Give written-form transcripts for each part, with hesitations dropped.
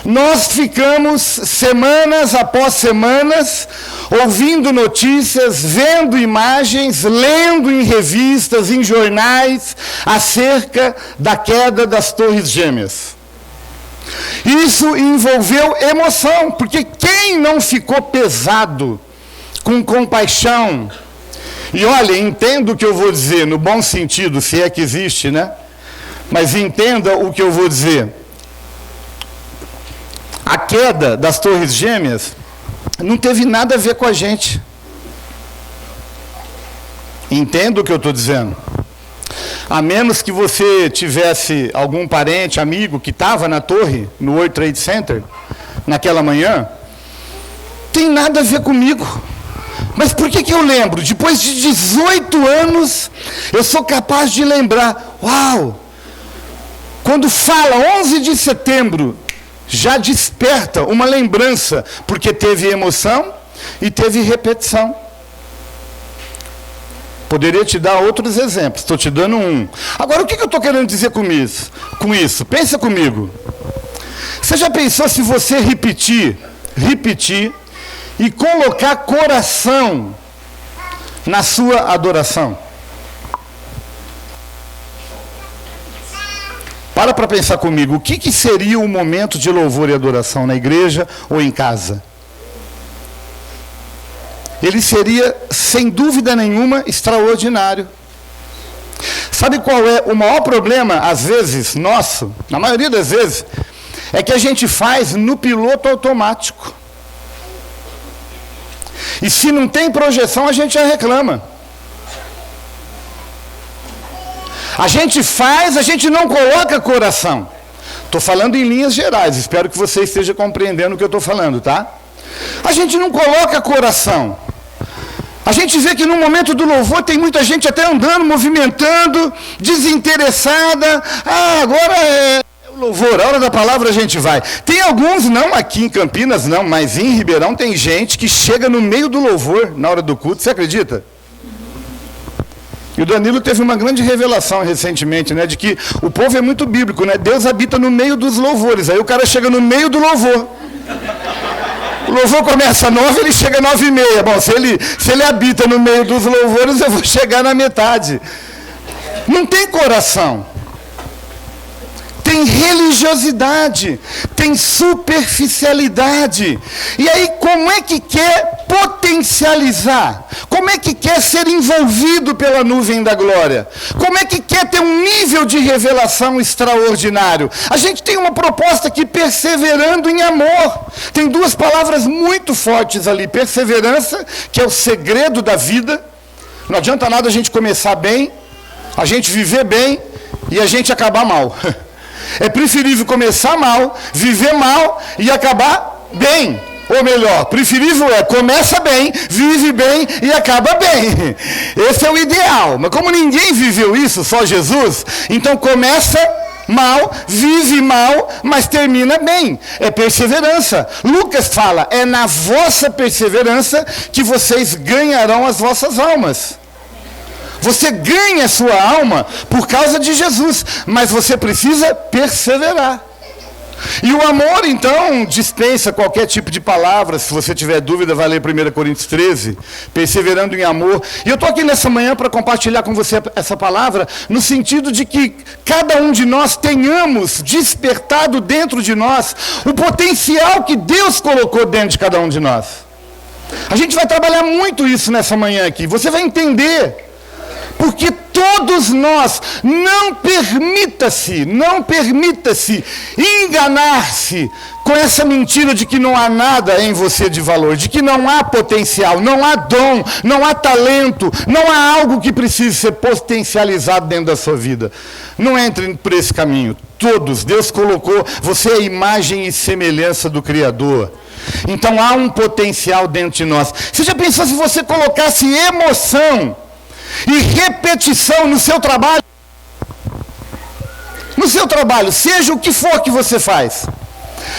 Nós ficamos semanas após semanas ouvindo notícias, vendo imagens, lendo em revistas, em jornais, acerca da queda das Torres Gêmeas. Isso envolveu emoção, porque quem não ficou pesado, com compaixão? E olha, entenda o que eu vou dizer, no bom sentido, se é que existe, né? Mas entenda o que eu vou dizer. A queda das Torres Gêmeas não teve nada a ver com a gente. Entenda o que eu estou dizendo. A menos que você tivesse algum parente, amigo, que estava na torre, no World Trade Center, naquela manhã, tem nada a ver comigo. Mas por que eu lembro? Depois de 18 anos, eu sou capaz de lembrar. Uau! Quando fala 11 de setembro, já desperta uma lembrança, porque teve emoção e teve repetição. Poderia te dar outros exemplos, estou te dando um. Agora, o que eu estou querendo dizer com isso? Pensa comigo. Você já pensou se você repetir e colocar coração na sua adoração? Para pensar comigo, o que seria um momento de louvor e adoração na igreja ou em casa? Ele seria, sem dúvida nenhuma, extraordinário. Sabe qual é o maior problema, às vezes, nosso, na maioria das vezes, é que a gente faz no piloto automático. E se não tem projeção, a gente já reclama. A gente faz, a gente não coloca coração. Estou falando em linhas gerais, espero que você esteja compreendendo o que eu estou falando, tá? A gente não coloca coração. A gente vê que no momento do louvor tem muita gente até andando, movimentando, desinteressada. Agora é o louvor, a hora da palavra a gente vai. Tem alguns, não aqui em Campinas, não, mas em Ribeirão tem gente que chega no meio do louvor, na hora do culto, você acredita? E o Danilo teve uma grande revelação recentemente, né, de que o povo é muito bíblico, né? Deus habita no meio dos louvores. Aí o cara chega no meio do louvor. O louvor começa às 9, ele chega às 9h30. Bom, se ele habita no meio dos louvores, eu vou chegar na metade. Não tem coração. Tem religiosidade, tem superficialidade. E aí, como é que quer potencializar? Como é que quer ser envolvido pela nuvem da glória? Como é que quer ter um nível de revelação extraordinário? A gente tem uma proposta aqui, perseverando em amor. Tem duas palavras muito fortes ali. Perseverança, que é o segredo da vida. Não adianta nada a gente começar bem, a gente viver bem e a gente acabar mal. É preferível começar mal, viver mal e acabar bem. Ou melhor, preferível é começa bem, vive bem e acaba bem. Esse é o ideal. Mas como ninguém viveu isso, só Jesus, então começa mal, vive mal, mas termina bem. É perseverança. Lucas fala, é na vossa perseverança que vocês ganharão as vossas almas. Você ganha a sua alma por causa de Jesus, mas você precisa perseverar. E o amor, então, dispensa qualquer tipo de palavra. Se você tiver dúvida, vai ler 1 Coríntios 13, perseverando em amor. E eu estou aqui nessa manhã para compartilhar com você essa palavra, no sentido de que cada um de nós tenhamos despertado dentro de nós o potencial que Deus colocou dentro de cada um de nós. A gente vai trabalhar muito isso nessa manhã aqui. Você vai entender. Porque todos nós, não permita-se enganar-se com essa mentira de que não há nada em você de valor, de que não há potencial, não há dom, não há talento, não há algo que precise ser potencializado dentro da sua vida. Não entre por esse caminho. Todos, Deus colocou, você é a imagem e semelhança do Criador. Então há um potencial dentro de nós. Você já pensou se você colocasse emoção e repetição no seu trabalho? No seu trabalho, seja o que for que você faz.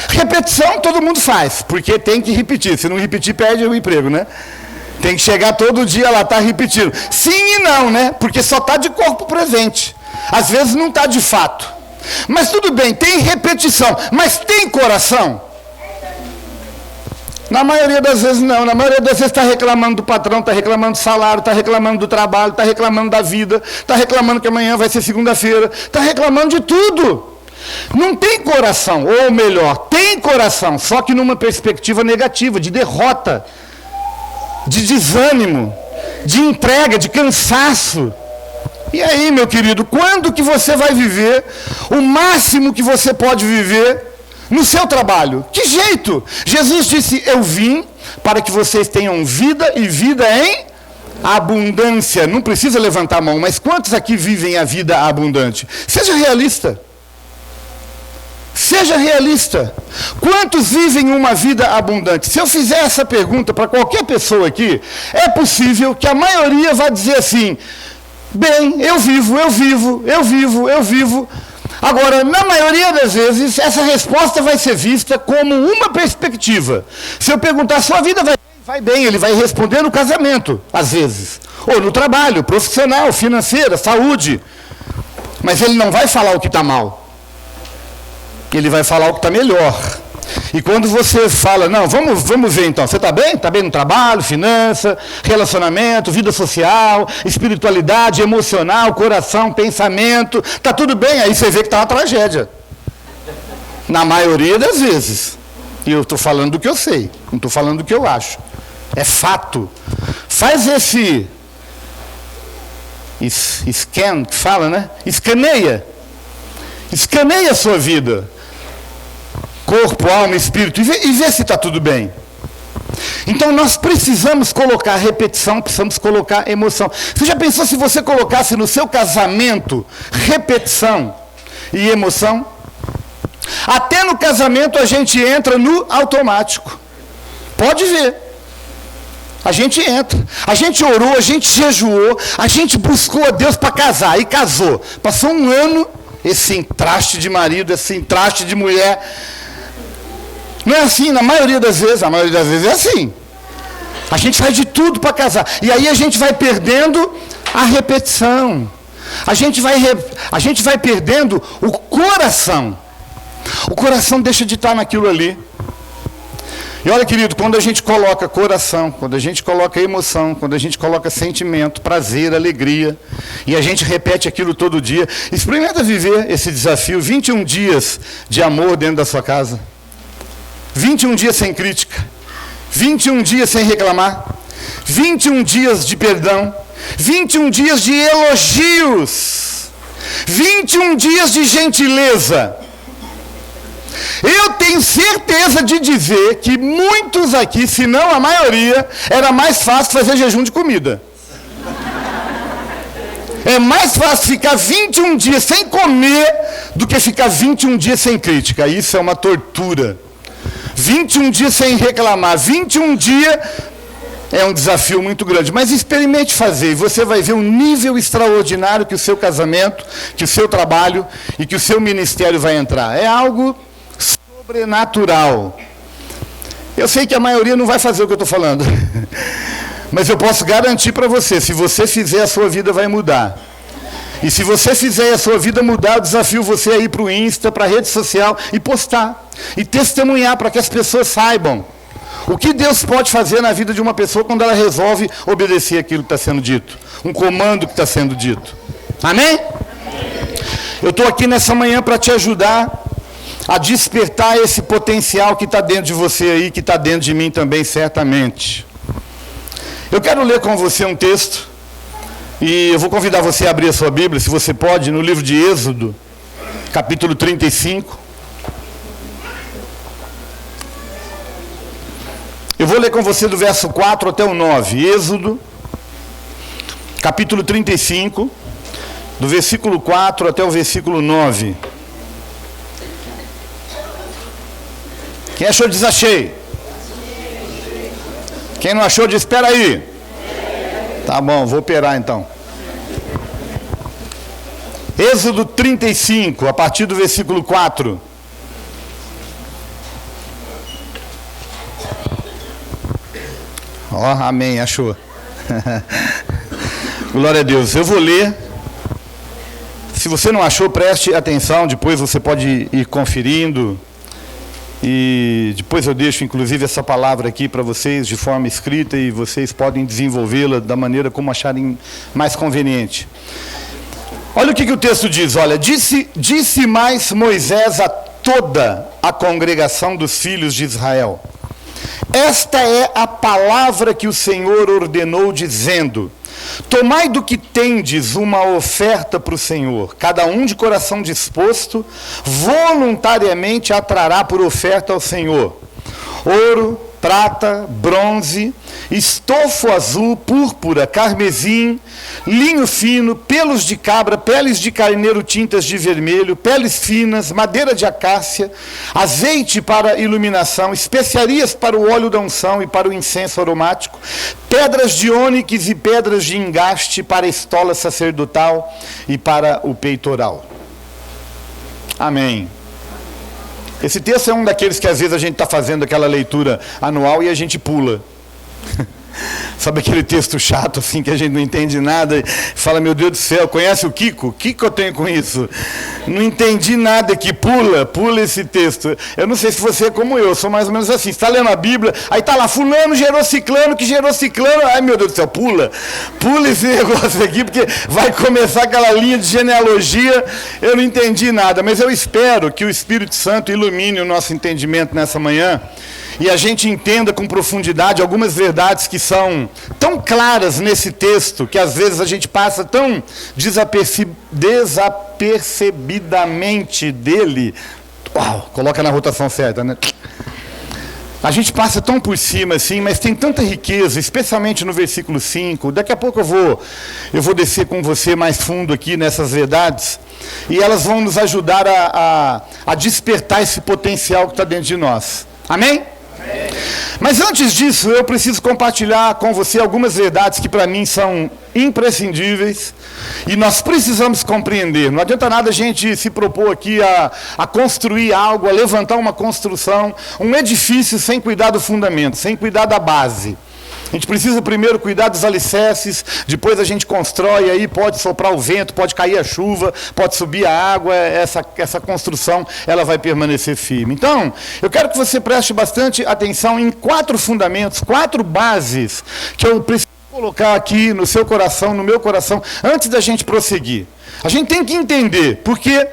Repetição todo mundo faz, porque tem que repetir. Se não repetir, perde o emprego, né? Tem que chegar todo dia lá, tá repetindo. Sim e não, né? Porque só está de corpo presente. Às vezes não está de fato. Mas tudo bem, tem repetição, mas tem coração? Na maioria das vezes não. Na maioria das vezes está reclamando do patrão, está reclamando do salário, está reclamando do trabalho, está reclamando da vida, está reclamando que amanhã vai ser segunda-feira, está reclamando de tudo. Não tem coração, ou melhor, tem coração, só que numa perspectiva negativa, de derrota, de desânimo, de entrega, de cansaço. E aí, meu querido, quando que você vai viver o máximo que você pode viver no seu trabalho? Que jeito? Jesus disse, eu vim para que vocês tenham vida e vida em abundância. Não precisa levantar a mão, mas quantos aqui vivem a vida abundante? Seja realista. Seja realista. Quantos vivem uma vida abundante? Se eu fizer essa pergunta para qualquer pessoa aqui, é possível que a maioria vá dizer assim, bem, eu vivo. Agora, na maioria das vezes, essa resposta vai ser vista como uma perspectiva. Se eu perguntar, sua vida vai bem, ele vai responder no casamento, às vezes. Ou no trabalho, profissional, financeira, saúde. Mas ele não vai falar o que está mal. Ele vai falar o que está melhor. E quando você fala, não, vamos ver então, você está bem? Está bem no trabalho, finança, relacionamento, vida social, espiritualidade, emocional, coração, pensamento, está tudo bem? Aí você vê que está uma tragédia. Na maioria das vezes. E eu estou falando do que eu sei, não estou falando do que eu acho. É fato. Faz esse scan, que fala, né? Escaneia a sua vida. Corpo, alma, espírito, e vê se está tudo bem. Então nós precisamos colocar repetição, precisamos colocar emoção. Você já pensou se você colocasse no seu casamento repetição e emoção? Até no casamento a gente entra no automático. Pode ver. A gente entra. A gente orou, a gente jejuou, a gente buscou a Deus para casar e casou. Passou um ano, esse entraste de marido, esse entraste de mulher. Não é assim, na maioria das vezes é assim. A gente faz de tudo para casar. E aí a gente vai perdendo a repetição. A gente vai perdendo o coração. O coração deixa de estar naquilo ali. E olha, querido, quando a gente coloca coração, quando a gente coloca emoção, quando a gente coloca sentimento, prazer, alegria, e a gente repete aquilo todo dia, experimenta viver esse desafio, 21 dias de amor dentro da sua casa. 21 dias sem crítica, 21 dias sem reclamar, 21 dias de perdão, 21 dias de elogios, 21 dias de gentileza. Eu tenho certeza de dizer que muitos aqui, se não a maioria, era mais fácil fazer jejum de comida. É mais fácil ficar 21 dias sem comer do que ficar 21 dias sem crítica. Isso é uma tortura. 21 dias sem reclamar, 21 dias é um desafio muito grande, mas experimente fazer e você vai ver um nível extraordinário que o seu casamento, que o seu trabalho e que o seu ministério vai entrar. É algo sobrenatural. Eu sei que a maioria não vai fazer o que eu estou falando, mas eu posso garantir para você, se você fizer, a sua vida vai mudar. E se você fizer a sua vida mudar, eu desafio você a ir para o Insta, para a rede social e postar. E testemunhar para que as pessoas saibam o que Deus pode fazer na vida de uma pessoa quando ela resolve obedecer aquilo que está sendo dito. Um comando que está sendo dito. Amém? Eu estou aqui nessa manhã para te ajudar a despertar esse potencial que está dentro de você aí, que está dentro de mim também, certamente. Eu quero ler com você um texto. E eu vou convidar você a abrir a sua Bíblia, se você pode, no livro de Êxodo, capítulo 35. Eu vou ler com você do verso 4 até o 9. Êxodo, capítulo 35, do versículo 4 até o versículo 9. Quem achou, diz achei. Quem não achou, diz espera aí. Tá bom, vou operar então. Êxodo 35, a partir do versículo 4. Ó, amém, achou. Glória a Deus. Eu vou ler. Se você não achou, preste atenção, depois você pode ir conferindo. E depois eu deixo, inclusive, essa palavra aqui para vocês de forma escrita e vocês podem desenvolvê-la da maneira como acharem mais conveniente. Olha o que o texto diz, olha, disse mais Moisés a toda a congregação dos filhos de Israel: esta é a palavra que o Senhor ordenou, dizendo: tomai do que tendes uma oferta para o Senhor, cada um de coração disposto, voluntariamente a trará por oferta ao Senhor ouro, prata, bronze, estofo azul, púrpura, carmesim, linho fino, pelos de cabra, peles de carneiro tintas de vermelho, peles finas, madeira de acácia, azeite para iluminação, especiarias para o óleo da unção e para o incenso aromático, pedras de ônix e pedras de engaste para a estola sacerdotal e para o peitoral. Amém. Esse texto é um daqueles que às vezes a gente está fazendo aquela leitura anual e a gente pula. Sabe aquele texto chato assim que a gente não entende nada e fala, meu Deus do céu, conhece o Kiko? O que eu tenho com isso? Não entendi nada aqui, pula esse texto. Eu não sei se você é como eu sou mais ou menos assim, você está lendo a Bíblia, aí está lá, fulano gerou ciclano, que gerou ciclano, ai meu Deus do céu, pula esse negócio aqui, porque vai começar aquela linha de genealogia, eu não entendi nada, mas eu espero que o Espírito Santo ilumine o nosso entendimento nessa manhã, e a gente entenda com profundidade algumas verdades que são tão claras nesse texto, que às vezes a gente passa tão desapercebidamente dele. Uau, coloca na rotação certa, né? A gente passa tão por cima assim, mas tem tanta riqueza, especialmente no versículo 5. Daqui a pouco eu vou descer com você mais fundo aqui nessas verdades, e elas vão nos ajudar a despertar esse potencial que está dentro de nós. Amém? Mas antes disso, eu preciso compartilhar com você algumas verdades que para mim são imprescindíveis e nós precisamos compreender. Não adianta nada a gente se propor aqui a construir algo, a levantar uma construção, um edifício sem cuidar do fundamento, sem cuidar da base. A gente precisa primeiro cuidar dos alicerces, depois a gente constrói, aí pode soprar o vento, pode cair a chuva, pode subir a água, essa construção ela vai permanecer firme. Então, eu quero que você preste bastante atenção em 4 fundamentos, 4 bases, que eu preciso colocar aqui no seu coração, no meu coração, antes da gente prosseguir. A gente tem que entender, porque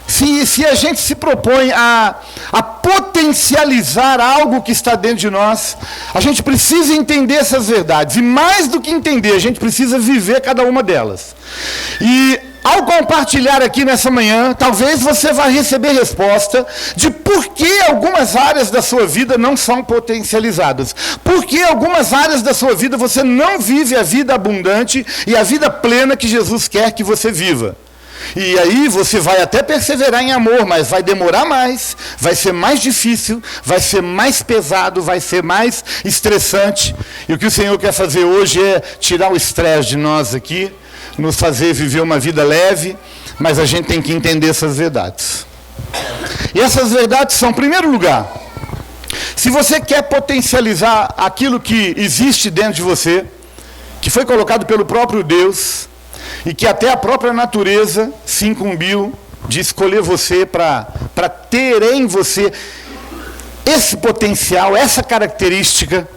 se a gente se propõe a potencializar algo que está dentro de nós, a gente precisa entender essas verdades. E mais do que entender, a gente precisa viver cada uma delas. E ao compartilhar aqui nessa manhã, talvez você vá receber resposta de por que algumas áreas da sua vida não são potencializadas. Por que algumas áreas da sua vida você não vive a vida abundante e a vida plena que Jesus quer que você viva. E aí você vai até perseverar em amor, mas vai demorar mais, vai ser mais difícil, vai ser mais pesado, vai ser mais estressante. E o que o Senhor quer fazer hoje é tirar o estresse de nós aqui, nos fazer viver uma vida leve, mas a gente tem que entender essas verdades. E essas verdades são, em primeiro lugar, se você quer potencializar aquilo que existe dentro de você, que foi colocado pelo próprio Deus, e que até a própria natureza se incumbiu de escolher você para ter em você esse potencial, essa característica.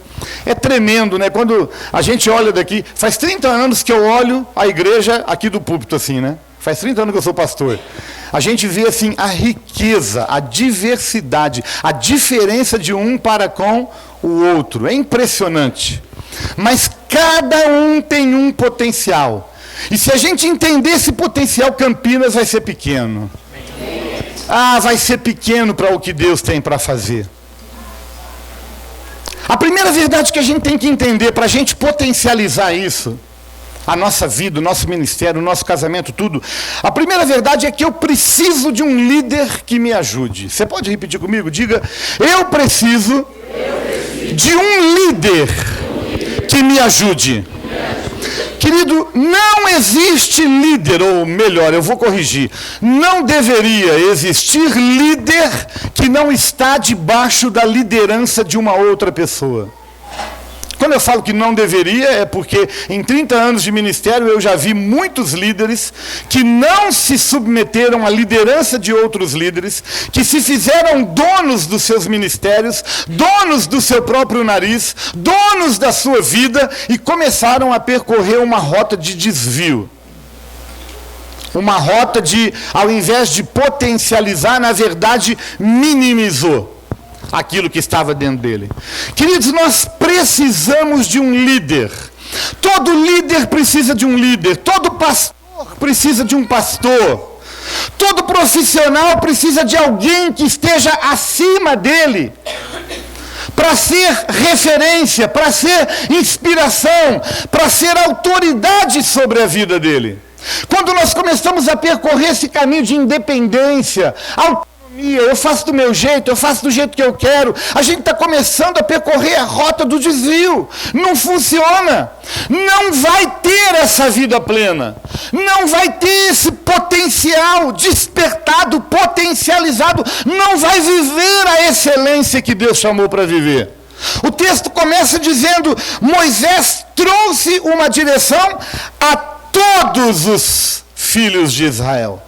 É tremendo, né? Quando a gente olha daqui, faz 30 anos que eu olho a igreja aqui do púlpito assim, né? Faz 30 anos que eu sou pastor. A gente vê assim a riqueza, a diversidade, a diferença de um para com o outro. É impressionante. Mas cada um tem um potencial. E se a gente entender esse potencial, Campinas vai ser pequeno. Vai ser pequeno para o que Deus tem para fazer. A primeira verdade que a gente tem que entender para a gente potencializar isso, a nossa vida, o nosso ministério, o nosso casamento, tudo. A primeira verdade é que eu preciso de um líder que me ajude. Você pode repetir comigo? Diga, eu preciso de um líder que me ajude. Querido, não existe líder, ou melhor, eu vou corrigir, não deveria existir líder que não está debaixo da liderança de uma outra pessoa. quando eu falo que não deveria, é porque em 30 anos de ministério eu já vi muitos líderes que não se submeteram à liderança de outros líderes, que se fizeram donos dos seus ministérios, donos do seu próprio nariz, donos da sua vida e começaram a percorrer uma rota de desvio. Uma rota de, ao invés de potencializar, na verdade, minimizou aquilo que estava dentro dele. Queridos, nós precisamos de um líder. Todo líder precisa de um líder. Todo pastor precisa de um pastor. Todo profissional precisa de alguém que esteja acima dele, para ser referência, para ser inspiração, para ser autoridade sobre a vida dele. Quando nós começamos a percorrer esse caminho de independência, autonomia, eu faço do meu jeito, eu faço do jeito que eu quero, a gente está começando a percorrer a rota do desvio. Não funciona. Não vai ter essa vida plena. Não vai ter esse potencial despertado, potencializado. Não vai viver a excelência que Deus chamou para viver. O texto começa dizendo: Moisés trouxe uma direção a todos os filhos de Israel.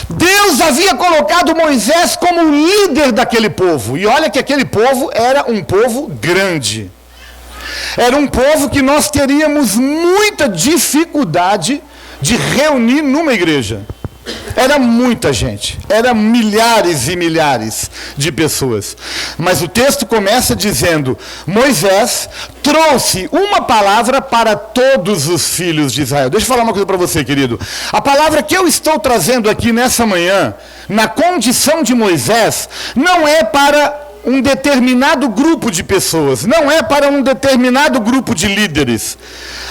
Deus havia colocado Moisés como líder daquele povo. E olha que aquele povo era um povo grande. Era um povo que nós teríamos muita dificuldade de reunir numa igreja. Era muita gente, eram milhares e milhares de pessoas. Mas o texto começa dizendo: Moisés trouxe uma palavra para todos os filhos de Israel. Deixa eu falar uma coisa para você, querido. A palavra que eu estou trazendo aqui nessa manhã, na condição de Moisés, não é para um determinado grupo de pessoas, não é para um determinado grupo de líderes.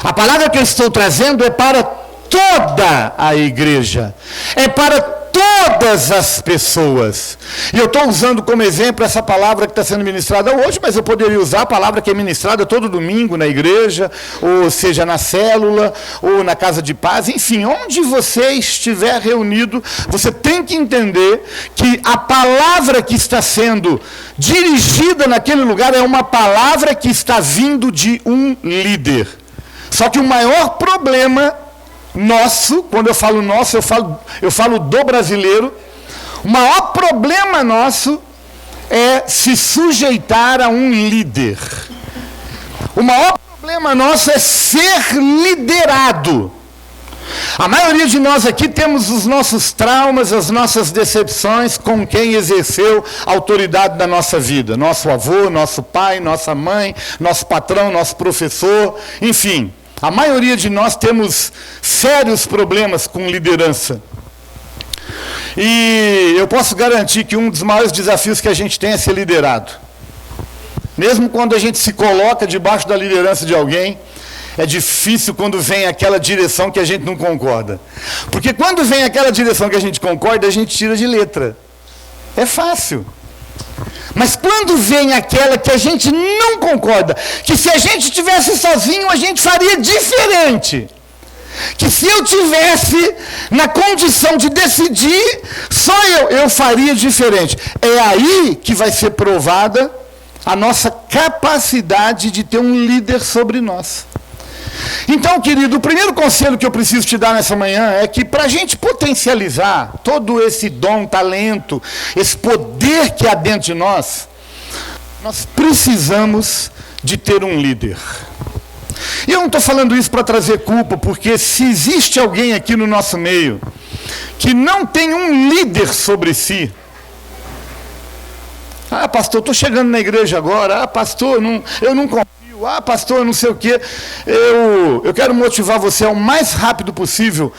A palavra que eu estou trazendo é para toda a igreja, é para todas as pessoas. E eu estou usando como exemplo essa palavra que está sendo ministrada hoje, mas eu poderia usar a palavra que é ministrada todo domingo na igreja, ou seja, na célula, ou na casa de paz, enfim, onde você estiver reunido, você tem que entender que a palavra que está sendo dirigida naquele lugar é uma palavra que está vindo de um líder. Só que o maior problema nosso, quando eu falo nosso, eu falo do brasileiro, o maior problema nosso é se sujeitar a um líder. O maior problema nosso é ser liderado. A maioria de nós aqui temos os nossos traumas, as nossas decepções com quem exerceu a autoridade da nossa vida. Nosso avô, nosso pai, nossa mãe, nosso patrão, nosso professor, enfim. A maioria de nós temos sérios problemas com liderança. E eu posso garantir que um dos maiores desafios que a gente tem é ser liderado. Mesmo quando a gente se coloca debaixo da liderança de alguém, é difícil quando vem aquela direção que a gente não concorda. Porque quando vem aquela direção que a gente concorda, a gente tira de letra. É fácil. Mas quando vem aquela que a gente não concorda, que se a gente estivesse sozinho, a gente faria diferente. Que se eu tivesse na condição de decidir, só eu faria diferente. É aí que vai ser provada a nossa capacidade de ter um líder sobre nós. Então, querido, o primeiro conselho que eu preciso te dar nessa manhã é que para a gente potencializar todo esse dom, talento, esse poder que há dentro de nós, nós precisamos de ter um líder. E eu não estou falando isso para trazer culpa, porque se existe alguém aqui no nosso meio que não tem um líder sobre si, pastor, estou chegando na igreja agora, pastor, eu não confio, pastor, não sei o quê, eu quero motivar você ao mais rápido possível,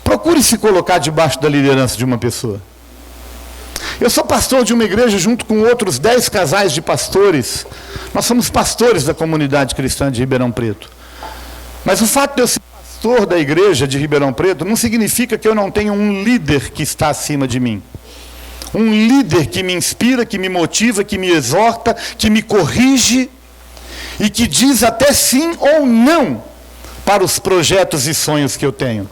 procure se colocar debaixo da liderança de uma pessoa. Eu sou pastor de uma igreja junto com outros 10 casais de pastores. Nós somos pastores da comunidade cristã de Ribeirão Preto. Mas o fato de eu ser pastor da igreja de Ribeirão Preto não significa que eu não tenho um líder que está acima de mim. Um líder que me inspira, que me motiva, que me exorta, que me corrige e que diz até sim ou não para os projetos e sonhos que eu tenho.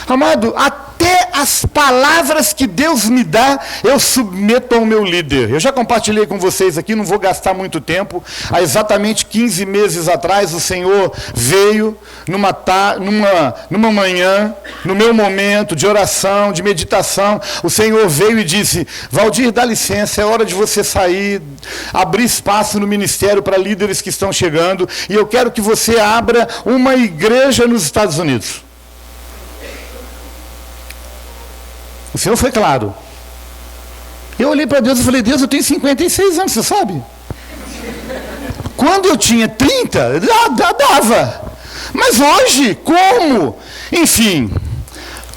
Amado, até as palavras que Deus me dá, eu submeto ao meu líder. Eu já compartilhei com vocês aqui, não vou gastar muito tempo. Há exatamente 15 meses atrás, o Senhor veio numa manhã, no meu momento de oração, de meditação. O Senhor veio e disse: Valdir, dá licença, é hora de você sair, abrir espaço no ministério para líderes que estão chegando, e eu quero que você abra uma igreja nos Estados Unidos. O Senhor foi claro. Eu olhei para Deus e falei: Deus, eu tenho 56 anos, você sabe? Quando eu tinha 30, dava. Mas hoje, como? Enfim,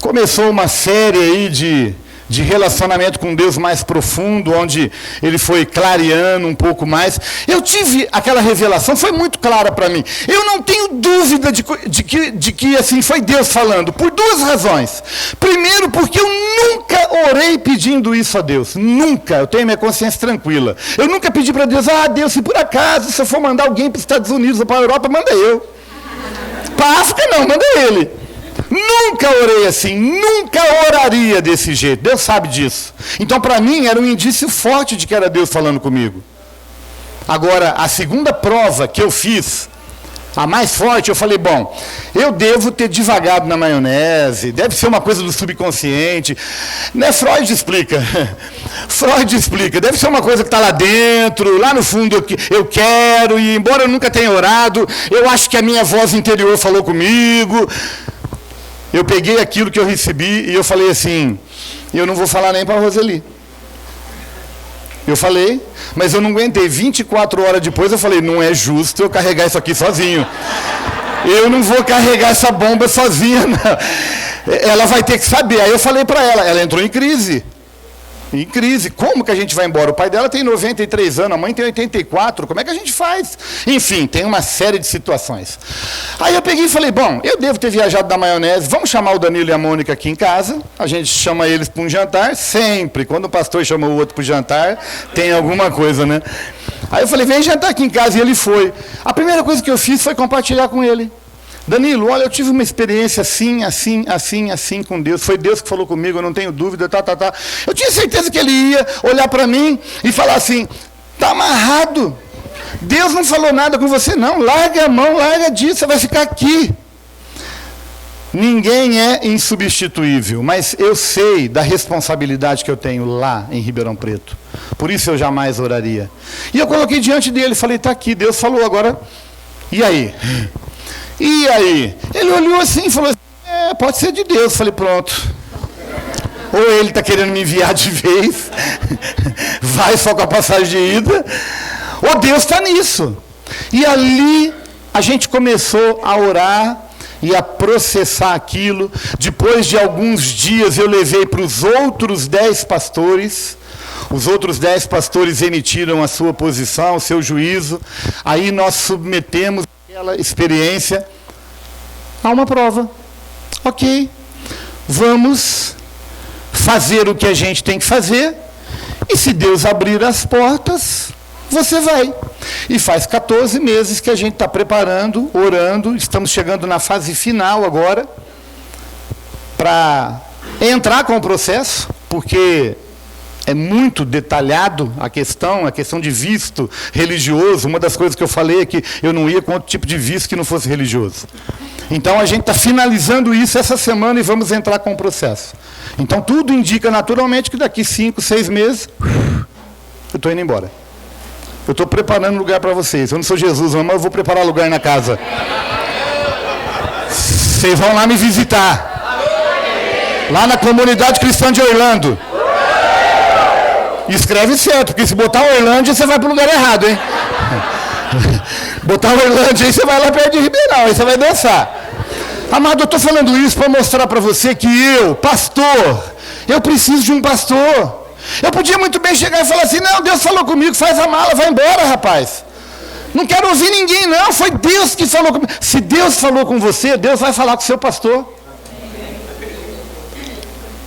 começou uma série aí de relacionamento com Deus mais profundo, onde ele foi clareando um pouco mais. Eu tive aquela revelação, foi muito clara para mim. Eu não tenho dúvida de que assim, foi Deus falando, por duas razões. Primeiro, porque eu nunca orei pedindo isso a Deus. Nunca. Eu tenho minha consciência tranquila. Eu nunca pedi para Deus: Deus, se por acaso, se eu for mandar alguém para os Estados Unidos ou para a Europa, manda eu. Para a África não, manda ele. Nunca orei assim, nunca oraria desse jeito. Deus sabe disso. Então, para mim, era um indício forte de que era Deus falando comigo. Agora, a segunda prova que eu fiz, a mais forte, eu falei: bom, eu devo ter divagado na maionese, deve ser uma coisa do subconsciente. Né? Freud explica. Freud explica. Deve ser uma coisa que está lá dentro, lá no fundo eu quero, e embora eu nunca tenha orado, eu acho que a minha voz interior falou comigo. Eu peguei aquilo que eu recebi e eu falei assim: eu não vou falar nem para a Roseli. Eu falei, mas eu não aguentei. 24 horas depois eu falei: não é justo eu carregar isso aqui sozinho. Eu não vou carregar essa bomba sozinha, não. Ela vai ter que saber. Aí eu falei para ela entrou em crise. Em crise. Como que a gente vai embora? O pai dela tem 93 anos, a mãe tem 84. Como é que a gente faz? Enfim, tem uma série de situações. Aí eu peguei e falei: bom, eu devo ter viajado da maionese. Vamos chamar o Danilo e a Mônica aqui em casa. A gente chama eles para um jantar. Sempre. Quando o pastor chama o outro para o jantar, tem alguma coisa, né? Aí eu falei: vem jantar aqui em casa. E ele foi. A primeira coisa que eu fiz foi compartilhar com ele. Danilo, olha, eu tive uma experiência assim com Deus. Foi Deus que falou comigo, eu não tenho dúvida, Eu tinha certeza que ele ia olhar para mim e falar assim: está amarrado. Deus não falou nada com você, não. Larga a mão, larga disso, você vai ficar aqui. Ninguém é insubstituível, mas eu sei da responsabilidade que eu tenho lá em Ribeirão Preto. Por isso eu jamais oraria. E eu coloquei diante dele, falei: está aqui, Deus falou agora. E aí? E aí? Ele olhou assim e falou assim: pode ser de Deus. Falei: pronto. Ou ele está querendo me enviar de vez, vai só com a passagem de ida, ou Deus está nisso. E ali a gente começou a orar e a processar aquilo. Depois de alguns dias eu levei para os outros 10 pastores. Os outros 10 pastores emitiram a sua posição, o seu juízo. Aí nós submetemos aquela experiência a uma prova. Ok, vamos fazer o que a gente tem que fazer, e se Deus abrir as portas, você vai. E faz 14 meses que a gente está preparando, orando, estamos chegando na fase final agora, para entrar com o processo, porque é muito detalhado a questão de visto religioso. Uma das coisas que eu falei é que eu não ia com outro tipo de visto que não fosse religioso. Então a gente está finalizando isso essa semana e vamos entrar com o processo. Então tudo indica naturalmente que daqui 5, 6 meses, eu estou indo embora. Eu estou preparando lugar para vocês. Eu não sou Jesus, mas eu vou preparar lugar na casa. Vocês vão lá me visitar. Lá na comunidade cristã de Orlando. Escreve certo, porque se botar Orlândia, você vai para o lugar errado, hein? Botar Orlândia, aí você vai lá perto de Ribeirão, aí você vai dançar. Amado, eu estou falando isso para mostrar para você que eu, pastor, eu preciso de um pastor. Eu podia muito bem chegar e falar assim: não, Deus falou comigo, faz a mala, vai embora, rapaz. Não quero ouvir ninguém, não, foi Deus que falou comigo. Se Deus falou com você, Deus vai falar com o seu pastor.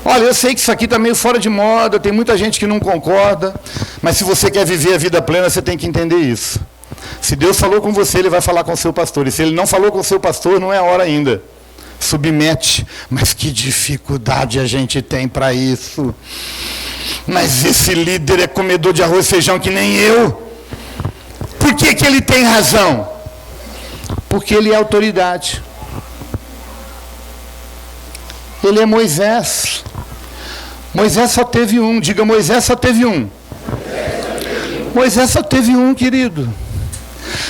Olha, eu sei que isso aqui está meio fora de moda, tem muita gente que não concorda, mas se você quer viver a vida plena, você tem que entender isso. Se Deus falou com você, Ele vai falar com o seu pastor. E se Ele não falou com o seu pastor, não é a hora ainda. submete. Mas que dificuldade a gente tem para isso. Mas esse líder é comedor de arroz e feijão que nem eu. Por que que ele tem razão? Porque ele é autoridade. Ele é Moisés. Moisés só teve um. Diga, Moisés só teve um. Moisés só teve um, querido.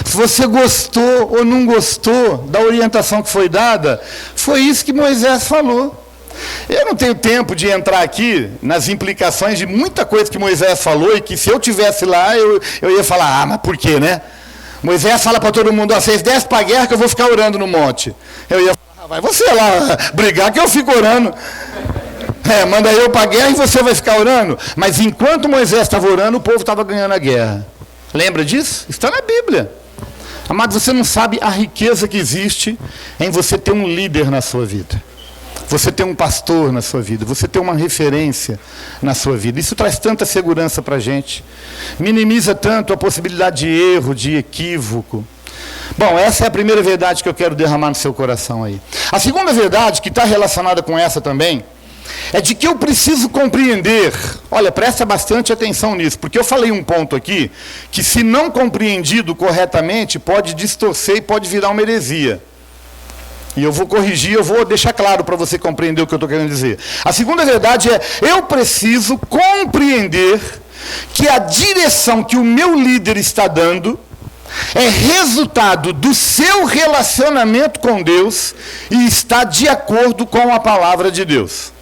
Se você gostou ou não gostou da orientação que foi dada, foi isso que Moisés falou. Eu não tenho tempo de entrar aqui nas implicações de muita coisa que Moisés falou e que se eu tivesse lá, eu ia falar, mas por quê, né? Moisés fala para todo mundo, vocês descem para a guerra que eu vou ficar orando no monte. Eu ia falar, vai você lá brigar que eu fico orando. Manda eu para a guerra e você vai ficar orando. Mas enquanto Moisés estava orando, o povo estava ganhando a guerra. Lembra disso? Está na Bíblia. Amado, você não sabe a riqueza que existe em você ter um líder na sua vida. Você ter um pastor na sua vida. Você ter uma referência na sua vida. Isso traz tanta segurança para a gente. Minimiza tanto a possibilidade de erro, de equívoco. Bom, essa é a primeira verdade que eu quero derramar no seu coração aí. A segunda verdade, que está relacionada com essa também, é de que eu preciso compreender, olha, presta bastante atenção nisso, porque eu falei um ponto aqui, que se não compreendido corretamente, pode distorcer e pode virar uma heresia. E eu vou corrigir, eu vou deixar claro para você compreender o que eu estou querendo dizer. A segunda verdade é, eu preciso compreender que a direção que o meu líder está dando é resultado do seu relacionamento com Deus e está de acordo com a palavra de Deus.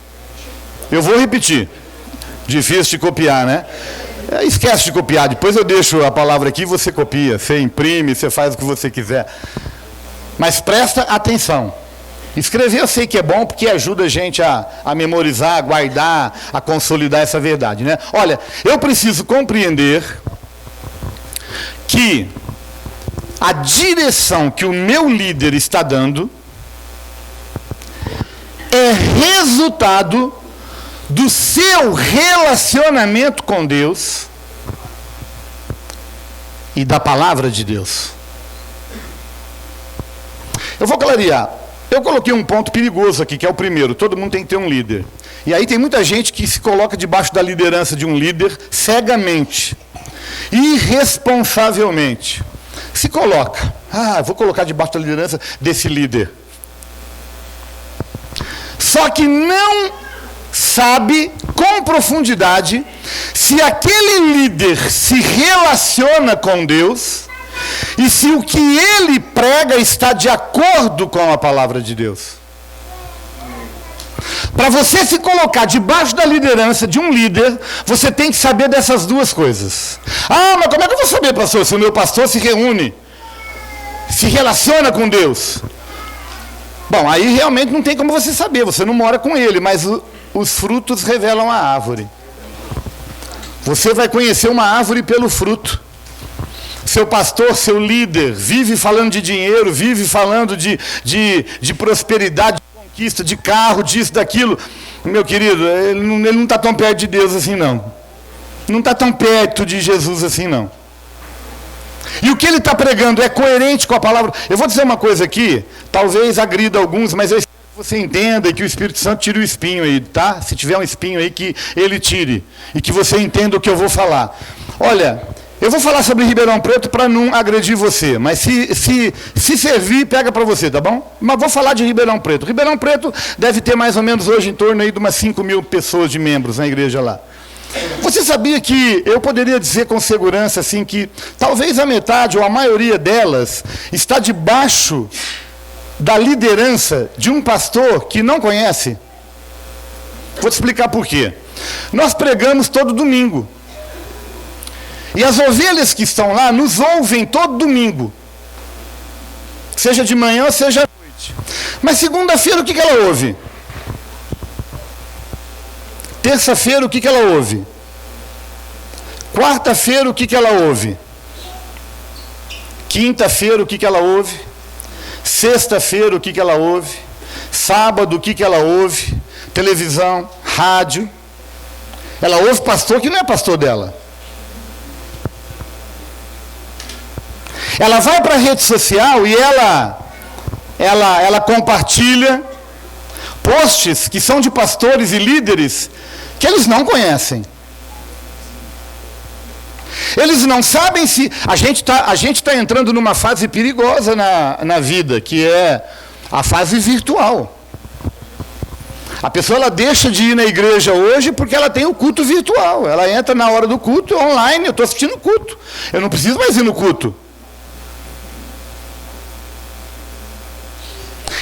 Eu vou repetir. Difícil de copiar, né? Esquece de copiar. Depois eu deixo a palavra aqui e você copia. Você imprime, você faz o que você quiser. Mas presta atenção. Escrever eu sei que é bom porque ajuda a gente a memorizar, a guardar, a consolidar essa verdade, né? Olha, eu preciso compreender que a direção que o meu líder está dando é resultado do seu relacionamento com Deus e da palavra de Deus. Eu vou clarear. Eu coloquei um ponto perigoso aqui, que é o primeiro. Todo mundo tem que ter um líder. E aí tem muita gente que se coloca debaixo da liderança de um líder cegamente, irresponsavelmente. Se coloca. Vou colocar debaixo da liderança desse líder. Só que não sabe com profundidade se aquele líder se relaciona com Deus e se o que ele prega está de acordo com a palavra de Deus. Para você se colocar debaixo da liderança de um líder, você tem que saber dessas duas coisas. Mas como é que eu vou saber, pastor, se o meu pastor se reúne, se relaciona com Deus? Bom, aí realmente não tem como você saber, você não mora com ele, mas os frutos revelam a árvore. Você vai conhecer uma árvore pelo fruto. Seu pastor, seu líder, vive falando de dinheiro, vive falando de prosperidade, de conquista, de carro, disso, daquilo. Meu querido, ele não está tão perto de Deus assim, não. Não está tão perto de Jesus assim, não. E o que ele está pregando é coerente com a palavra. Eu vou dizer uma coisa aqui, talvez agrida alguns, mas eu espero que você entenda e que o Espírito Santo tire o espinho aí, tá? Se tiver um espinho aí, que ele tire. E que você entenda o que eu vou falar. Olha, eu vou falar sobre Ribeirão Preto para não agredir você, mas se servir, pega para você, tá bom? Mas vou falar de Ribeirão Preto. Ribeirão Preto deve ter mais ou menos hoje em torno aí de umas 5.000 pessoas de membros na igreja lá. Você sabia que eu poderia dizer com segurança assim que talvez a metade ou a maioria delas está debaixo da liderança de um pastor que não conhece? Vou te explicar por quê. Nós pregamos todo domingo. E as ovelhas que estão lá nos ouvem todo domingo. Seja de manhã ou seja à noite. Mas segunda-feira o que ela ouve? Terça-feira o que ela ouve? Quarta-feira o que ela ouve? Quinta-feira o que ela ouve? Sexta-feira o que ela ouve? Sábado o que ela ouve? Televisão, rádio. Ela ouve pastor que não é pastor dela. Ela vai para a rede social e ela compartilha posts que são de pastores e líderes que eles não conhecem. Eles não sabem se... A gente tá entrando numa fase perigosa na vida, que é a fase virtual. A pessoa ela deixa de ir na igreja hoje porque ela tem o culto virtual. Ela entra na hora do culto online, eu estou assistindo o culto. Eu não preciso mais ir no culto.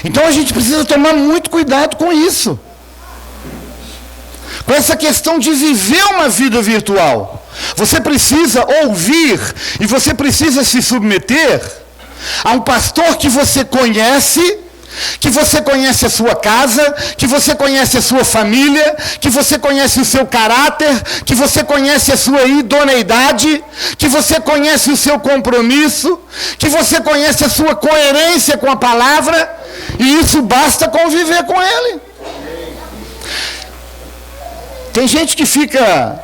Então a gente precisa tomar muito cuidado com isso. Com essa questão de viver uma vida virtual. Você precisa ouvir e você precisa se submeter a um pastor que você conhece a sua casa, que você conhece a sua família, que você conhece o seu caráter, que você conhece a sua idoneidade, que você conhece o seu compromisso, que você conhece a sua coerência com a palavra, e isso basta conviver com ele. Tem gente que fica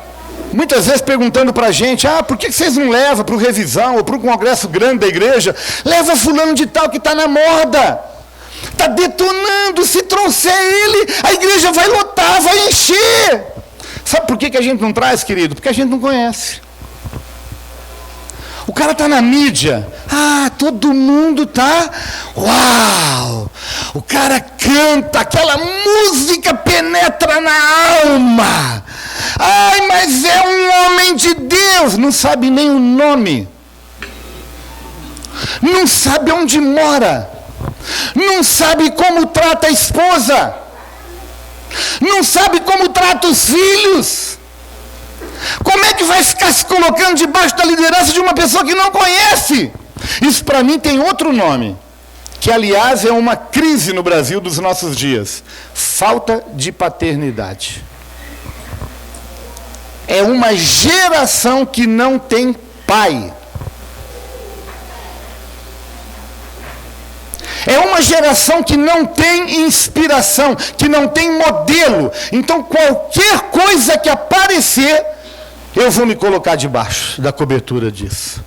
muitas vezes perguntando para a gente, por que vocês não levam para o revisão ou para o congresso grande da igreja? Leva fulano de tal que está na moda. Está detonando, se trouxer ele, a igreja vai lotar, vai encher. Sabe por que a gente não traz, querido? Porque a gente não conhece. O cara está na mídia, todo mundo está, uau! O cara canta, aquela música penetra na alma. Mas é um homem de Deus, não sabe nem o nome. Não sabe onde mora. Não sabe como trata a esposa, não sabe como trata os filhos. Como é que vai ficar se colocando debaixo da liderança de uma pessoa que não conhece? Isso para mim tem outro nome, que aliás é uma crise no Brasil dos nossos dias: falta de paternidade. É uma geração que não tem pai. É uma geração que não tem inspiração, que não tem modelo. Então, qualquer coisa que aparecer, eu vou me colocar debaixo da cobertura disso.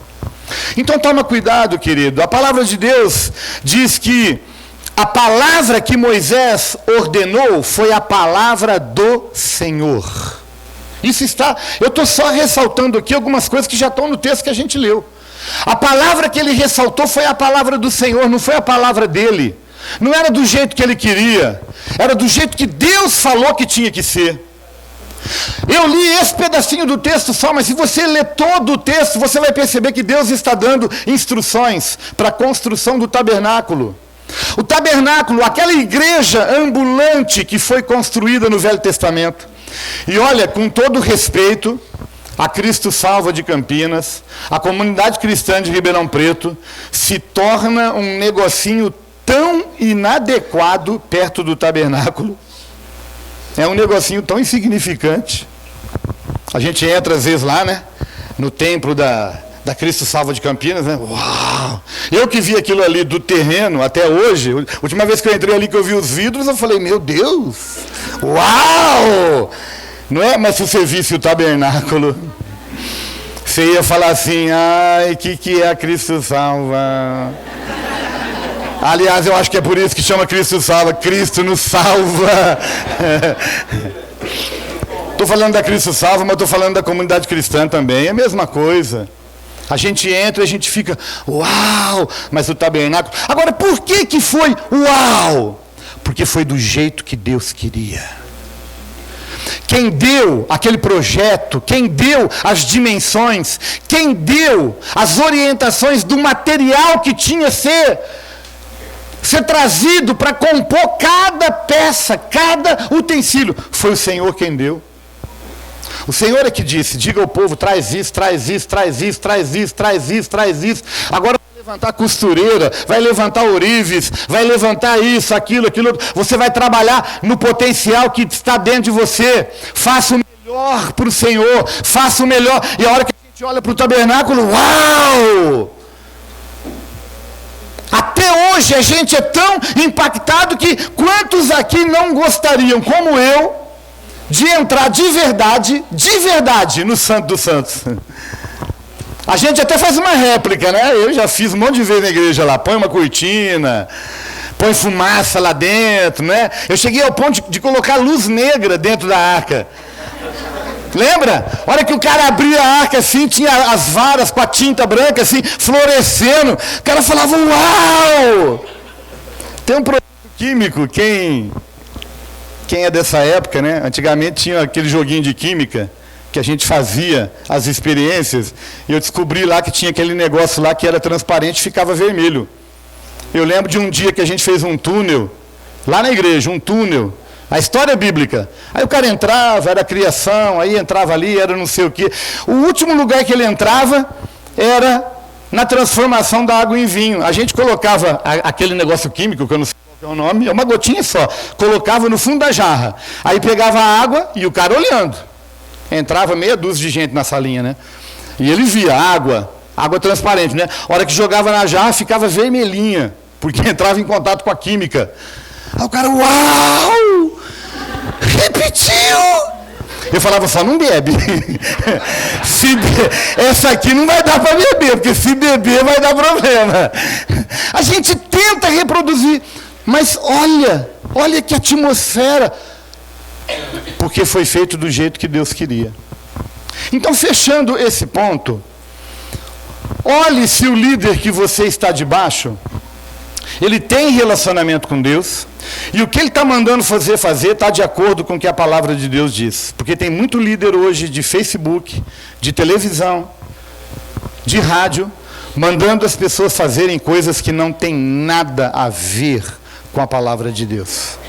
Então, toma cuidado, querido. A palavra de Deus diz que a palavra que Moisés ordenou foi a palavra do Senhor. Isso está... Eu estou só ressaltando aqui algumas coisas que já estão no texto que a gente leu. A palavra que ele ressaltou foi a palavra do Senhor, não foi a palavra dele. Não era do jeito que ele queria, era do jeito que Deus falou que tinha que ser. Eu li esse pedacinho do texto só, mas se você ler todo o texto, você vai perceber que Deus está dando instruções para a construção do tabernáculo. O tabernáculo, aquela igreja ambulante que foi construída no Velho Testamento. E olha, com todo respeito a Cristo Salva de Campinas, a comunidade cristã de Ribeirão Preto, se torna um negocinho tão inadequado perto do tabernáculo. É um negocinho tão insignificante. A gente entra às vezes lá, né? No templo da Cristo Salva de Campinas, né? Uau! Eu que vi aquilo ali do terreno até hoje, a última vez que eu entrei ali que eu vi os vidros, eu falei, meu Deus! Uau! Não é? Mas se você visse o tabernáculo, você ia falar assim, que é a Cristo Salva? Aliás, eu acho que é por isso que chama Cristo Salva, Cristo nos salva. Estou falando da Cristo Salva, mas estou falando da comunidade cristã também, é a mesma coisa. A gente entra e a gente fica, uau, mas o tabernáculo... Agora, por que foi uau? Porque foi do jeito que Deus queria. Quem deu aquele projeto, quem deu as dimensões, quem deu as orientações do material que tinha ser trazido para compor cada peça, cada utensílio, foi o Senhor quem deu. O Senhor é que disse, diga ao povo, traz isso, traz isso, traz isso, traz isso, traz isso, traz isso. Agora vai levantar costureira, vai levantar ourives, vai levantar isso, aquilo, aquilo outro. Você vai trabalhar no potencial que está dentro de você. Faça o melhor para o Senhor, faça o melhor. E a hora que a gente olha para o tabernáculo, uau! Até hoje a gente é tão impactado que quantos aqui não gostariam, como eu, de entrar de verdade no Santo dos Santos? A gente até faz uma réplica, né? Eu já fiz um monte de vezes na igreja lá, põe uma cortina, põe fumaça lá dentro, né? Eu cheguei ao ponto de colocar luz negra dentro da arca. Lembra? A hora que o cara abria a arca assim, tinha as varas com a tinta branca assim, florescendo. O cara falava, uau! Tem um produto químico, quem é dessa época, né? Antigamente tinha aquele joguinho de química que a gente fazia as experiências, e eu descobri lá que tinha aquele negócio lá que era transparente e ficava vermelho. Eu lembro de um dia que a gente fez um túnel, lá na igreja, um túnel, a história bíblica. Aí o cara entrava, era criação, aí entrava ali, era não sei o quê. O último lugar que ele entrava era na transformação da água em vinho. A gente colocava aquele negócio químico, que eu não sei qual é o nome, é uma gotinha só, colocava no fundo da jarra. Aí pegava a água e o cara olhando. Entrava meia dúzia de gente na salinha, né? E ele via água transparente, né? A hora que jogava na jarra, ficava vermelhinha, porque entrava em contato com a química. Aí o cara, uau! Repetiu! Eu falava só, não bebe. Essa aqui não vai dar para beber, porque se beber vai dar problema. A gente tenta reproduzir, mas olha que atmosfera. Porque foi feito do jeito que Deus queria. Então, fechando esse ponto, olhe se o líder que você está debaixo, ele tem relacionamento com Deus, e o que ele está mandando fazer está de acordo com o que a palavra de Deus diz. Porque tem muito líder hoje de Facebook, de televisão, de rádio, mandando as pessoas fazerem coisas que não têm nada a ver com a palavra de Deus.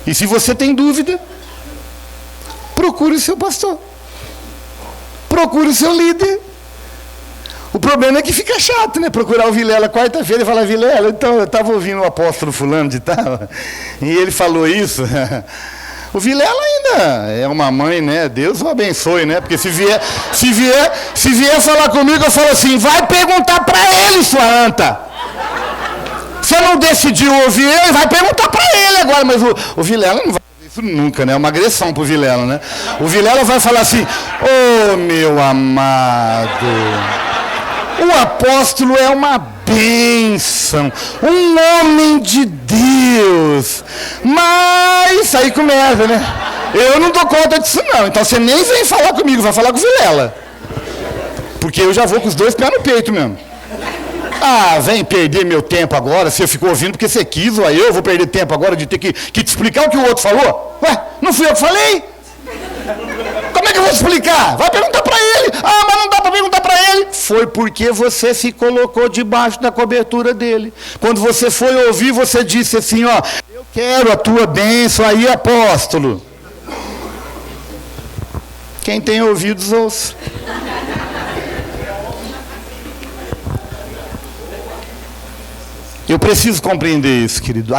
E se você tem dúvida, procure o seu pastor. Procure o seu líder. O problema é que fica chato, né? Procurar o Vilela quarta-feira e falar, Vilela, então eu estava ouvindo o apóstolo fulano de tal, e ele falou isso. O Vilela ainda é uma mãe, né? Deus o abençoe, né? Porque se vier falar comigo, eu falo assim, vai perguntar para ele, sua anta. Você não decidiu ouvir ele, vai perguntar para ele agora, mas o Vilela não vai fazer isso nunca, né? É uma agressão para o Vilela, né? O Vilela vai falar assim, ô meu amado, o apóstolo é uma bênção, um homem de Deus, mas aí começa, né? Eu não dou conta disso não, então você nem vem falar comigo, vai falar com o Vilela, porque eu já vou com os dois pés no peito mesmo. Ah, vem perder meu tempo agora, você ficou ouvindo porque você quis, ou aí eu vou perder tempo agora de ter que te explicar o que o outro falou? Ué, não fui eu que falei? Como é que eu vou explicar? Vai perguntar para ele. Ah, mas não dá para perguntar para ele. Foi porque você se colocou debaixo da cobertura dele. Quando você foi ouvir, você disse assim, ó, eu quero a tua bênção aí, apóstolo. Quem tem ouvidos, ouça. Eu preciso compreender isso, querido.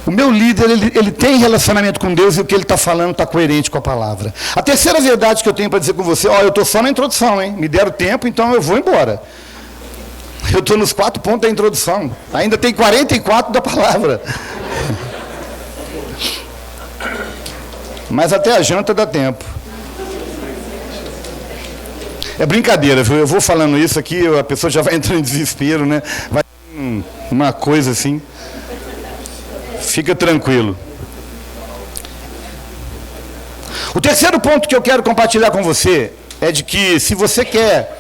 O meu líder, ele tem relacionamento com Deus e o que ele está falando está coerente com a palavra. A terceira verdade que eu tenho para dizer com você, eu estou só na introdução, hein? Me deram tempo, então eu vou embora. Eu estou nos 4 pontos da introdução. Ainda tem 44 da palavra. Mas até a janta dá tempo. É brincadeira, viu? Eu vou falando isso aqui, a pessoa já vai entrando em desespero, né? Vai uma coisa assim. Fica tranquilo. O terceiro ponto que eu quero compartilhar com você é de que se você quer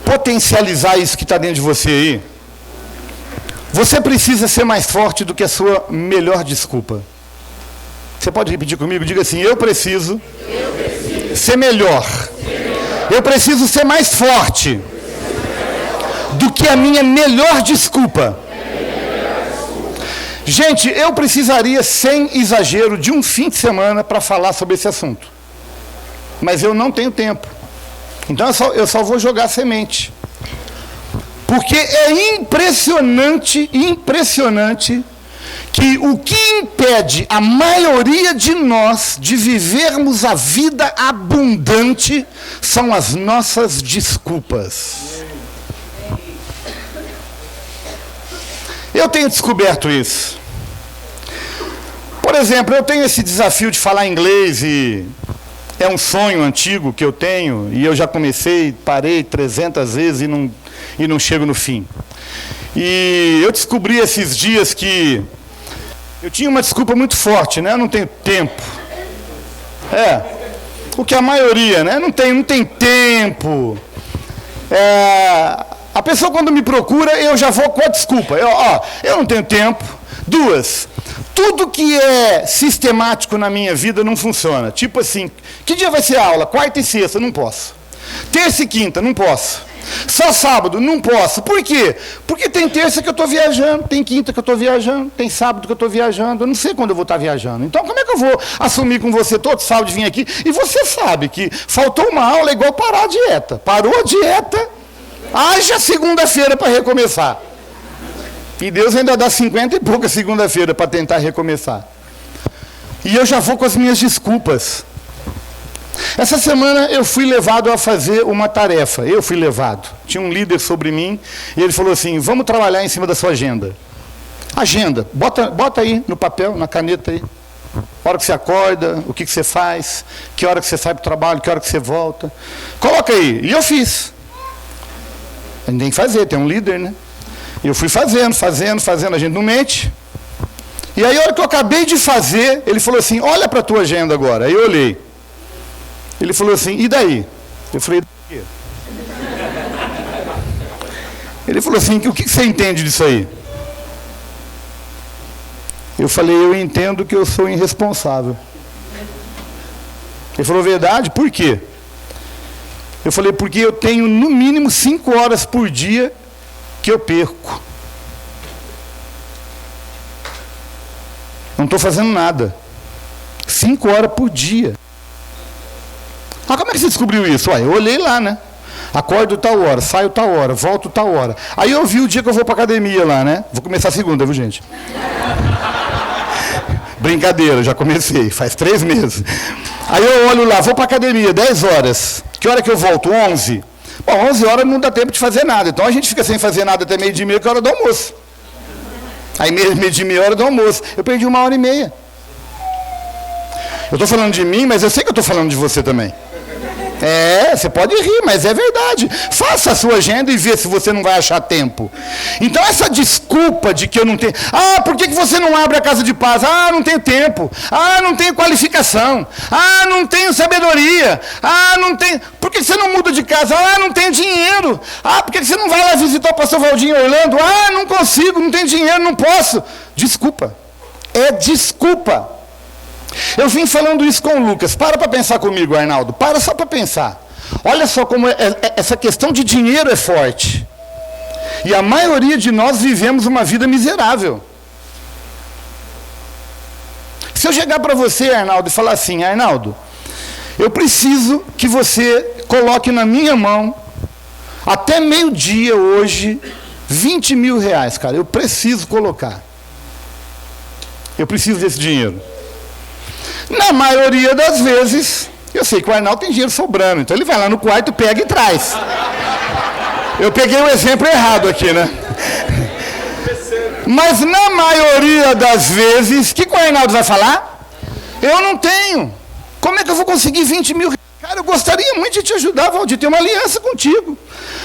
potencializar isso que está dentro de você aí, você precisa ser mais forte do que a sua melhor desculpa. Você pode repetir comigo? Diga assim, eu preciso ser melhor. Eu preciso ser mais forte do que a minha melhor desculpa. Gente, eu precisaria, sem exagero, de um fim de semana para falar sobre esse assunto. Mas eu não tenho tempo. Então eu só vou jogar semente. Porque é impressionante que o que impede a maioria de nós de vivermos a vida abundante são as nossas desculpas. Eu tenho descoberto isso. Por exemplo, eu tenho esse desafio de falar inglês e é um sonho antigo que eu tenho e eu já comecei, parei 300 vezes e e não chego no fim. E eu descobri esses dias que eu tinha uma desculpa muito forte, né? Eu não tenho tempo. O que a maioria, né? Não tem tempo. A pessoa quando me procura, eu já vou com a desculpa. Eu não tenho tempo. 2, tudo que é sistemático na minha vida não funciona. Tipo assim, que dia vai ser a aula? Quarta e sexta, não posso. Terça e quinta, não posso. Só sábado, não posso. Por quê? Porque tem terça que eu estou viajando, tem quinta que eu estou viajando, tem sábado que eu estou viajando, eu não sei quando eu vou estar viajando. Então, como é que eu vou assumir com você todo sábado vir aqui? E você sabe que faltou uma aula igual parar a dieta. Parou a dieta, haja segunda-feira para recomeçar. E Deus ainda dá 50 e pouca segunda-feira para tentar recomeçar. E eu já vou com as minhas desculpas. Essa semana eu fui levado a fazer uma tarefa. Eu fui levado. Tinha um líder sobre mim e ele falou assim, vamos trabalhar em cima da sua agenda. Agenda. Bota aí no papel, na caneta aí. A hora que você acorda, o que você faz, que hora que você sai para o trabalho, que hora que você volta. Coloca aí. E eu fiz. A gente tem que fazer, tem um líder, né? Eu fui fazendo, a gente não mente. E aí, a hora que eu acabei de fazer, ele falou assim, olha para a tua agenda agora. Aí eu olhei. Ele falou assim, e daí? Eu falei, do quê? Ele falou assim, o que você entende disso aí? Eu falei, eu entendo que eu sou irresponsável. Ele falou, verdade? Por quê? Eu falei, porque eu tenho no mínimo 5 horas por dia que eu perco. Não estou fazendo nada. 5 horas por dia. Ah, como é que você descobriu isso? Eu olhei lá, né? Acordo tal hora, saio tal hora, volto tal hora. Aí eu vi o dia que eu vou para academia lá, né? Vou começar segunda, viu, gente? Brincadeira, já comecei, faz 3 meses. Aí eu olho lá, vou para academia, 10 horas. Que hora que eu volto? 11. Bom, 11 horas não dá tempo de fazer nada. Então a gente fica sem fazer nada até meio-dia e meia, que é a hora do almoço. Aí meio-dia e meia, hora do almoço. Eu perdi 1h30. Eu estou falando de mim, mas eu sei que eu estou falando de você também. Você pode rir, mas é verdade. Faça a sua agenda e vê se você não vai achar tempo. Então essa desculpa de que eu não tenho... por que você não abre a casa de paz? Não tenho tempo. Não tenho qualificação. Não tenho sabedoria. Não tenho... Por que você não muda de casa? Não tenho dinheiro. Por que você não vai lá visitar o pastor Valdinho em Orlando? Não consigo, não tenho dinheiro, não posso. Desculpa. É desculpa. Eu vim falando isso com o Lucas. Para pensar comigo, Arnaldo. Para só para pensar. Olha só como essa questão de dinheiro é forte. E a maioria de nós vivemos uma vida miserável. Se eu chegar para você, Arnaldo, e falar assim, Arnaldo, eu preciso que você coloque na minha mão, até meio-dia hoje, 20 mil reais, cara. Eu preciso colocar. Eu preciso desse dinheiro. Na maioria das vezes, eu sei que o Arnaldo tem dinheiro sobrando, então ele vai lá no quarto, pega e traz. Eu peguei o exemplo errado aqui, né? Mas na maioria das vezes, o que o Arnaldo vai falar? Eu não tenho. Como é que eu vou conseguir 20 mil reais? Cara, eu gostaria muito de te ajudar, Valdir, ter uma aliança contigo.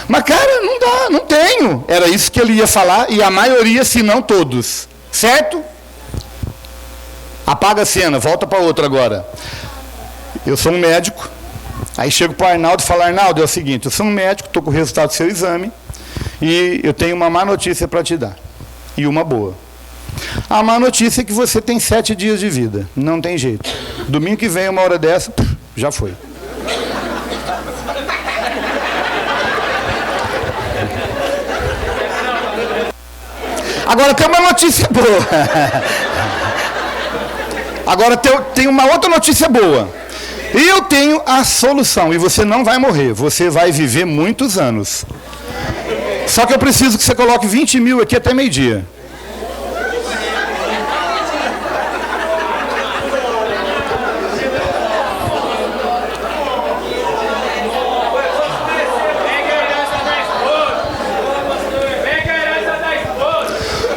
Mas, cara, não dá, não tenho. Era isso que ele ia falar, e a maioria, se não todos. Certo? Apaga a cena, volta para outra agora. Eu sou um médico, aí chego para o Arnaldo e falo, Arnaldo, é o seguinte, eu sou um médico, estou com o resultado do seu exame, e eu tenho uma má notícia para te dar, e uma boa. A má notícia é que você tem 7 dias de vida, não tem jeito. Domingo que vem, uma hora dessa, já foi. Agora tem uma notícia boa. Agora tem uma outra notícia boa. Eu tenho a solução, e você não vai morrer, você vai viver muitos anos. Só que eu preciso que você coloque 20 mil aqui até meio-dia.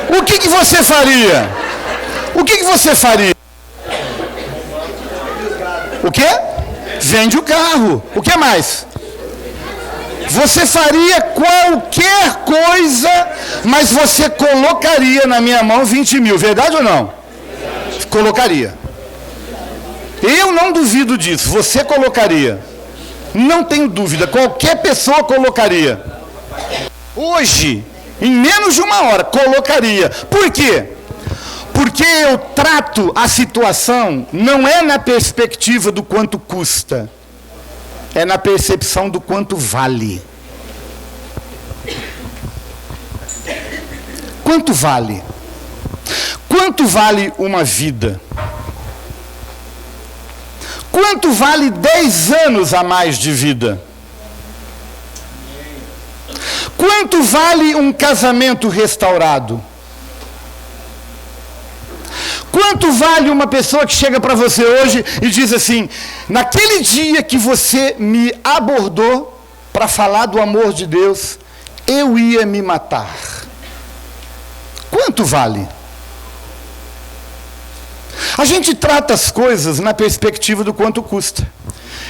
O que você faria? O que você faria? O quê? Vende o carro. O que mais? Você faria qualquer coisa, mas você colocaria na minha mão 20 mil, verdade ou não? Colocaria. Eu não duvido disso, você colocaria. Não tenho dúvida, qualquer pessoa colocaria. Hoje, em menos de uma hora, colocaria. Por quê? Porque eu trato a situação não é na perspectiva do quanto custa, é na percepção do quanto vale. Quanto vale? Quanto vale uma vida? Quanto vale 10 anos a mais de vida? Quanto vale um casamento restaurado? Quanto vale uma pessoa que chega para você hoje e diz assim: naquele dia que você me abordou para falar do amor de Deus, eu ia me matar. Quanto vale? A gente trata as coisas na perspectiva do quanto custa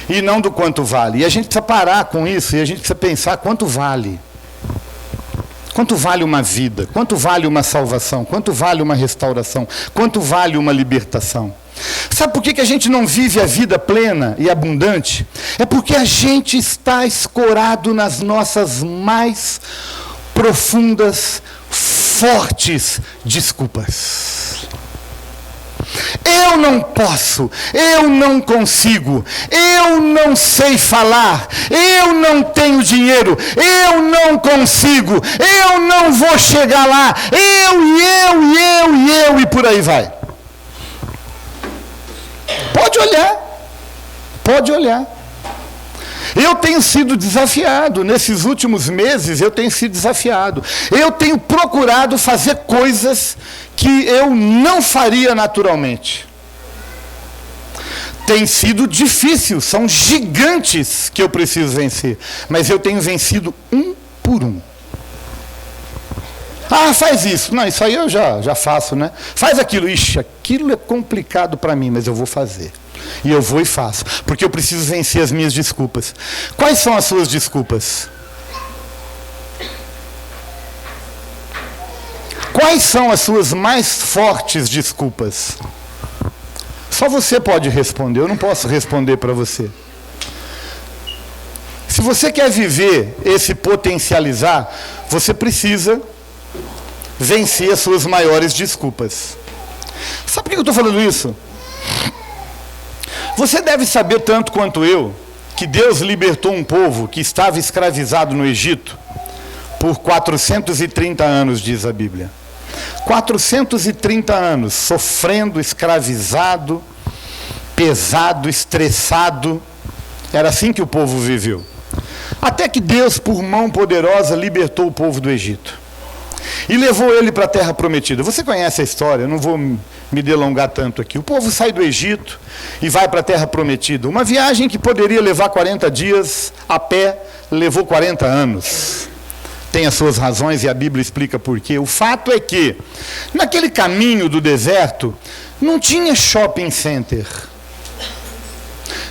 e não do quanto vale. E a gente precisa parar com isso e a gente precisa pensar quanto vale. Quanto vale uma vida? Quanto vale uma salvação? Quanto vale uma restauração? Quanto vale uma libertação? Sabe por que a gente não vive a vida plena e abundante? É porque a gente está escorado nas nossas mais profundas, fortes desculpas. Eu não posso, eu não consigo, eu não sei falar, eu não tenho dinheiro, eu não consigo, eu não vou chegar lá, eu, e por aí vai. Pode olhar. Eu tenho sido desafiado, nesses últimos meses eu tenho sido desafiado. Eu tenho procurado fazer coisas que eu não faria naturalmente. Tem sido difícil, são gigantes que eu preciso vencer. Mas eu tenho vencido um por um. Ah, faz isso. Não, isso aí eu já faço, né? Faz aquilo. Ixi, aquilo é complicado para mim, mas eu vou fazer. E eu vou e faço, porque eu preciso vencer as minhas desculpas. Quais são as suas desculpas? Quais são as suas mais fortes desculpas? Só você pode responder, eu não posso responder para você. Se você quer viver esse potencializar, você precisa vencer as suas maiores desculpas. Sabe por que eu estou falando isso? Você deve saber tanto quanto eu que Deus libertou um povo que estava escravizado no Egito por 430 anos, diz a Bíblia. 430 anos sofrendo, escravizado, pesado, estressado. Era assim que o povo viveu. Até que Deus, por mão poderosa, libertou o povo do Egito e levou ele para a terra prometida. Você conhece a história, eu não vou me delongar tanto aqui. O povo sai do Egito e vai para a terra prometida. Uma viagem que poderia levar 40 dias a pé, levou 40 anos. Tem as suas razões e a Bíblia explica por quê. O fato é que, naquele caminho do deserto, não tinha shopping center.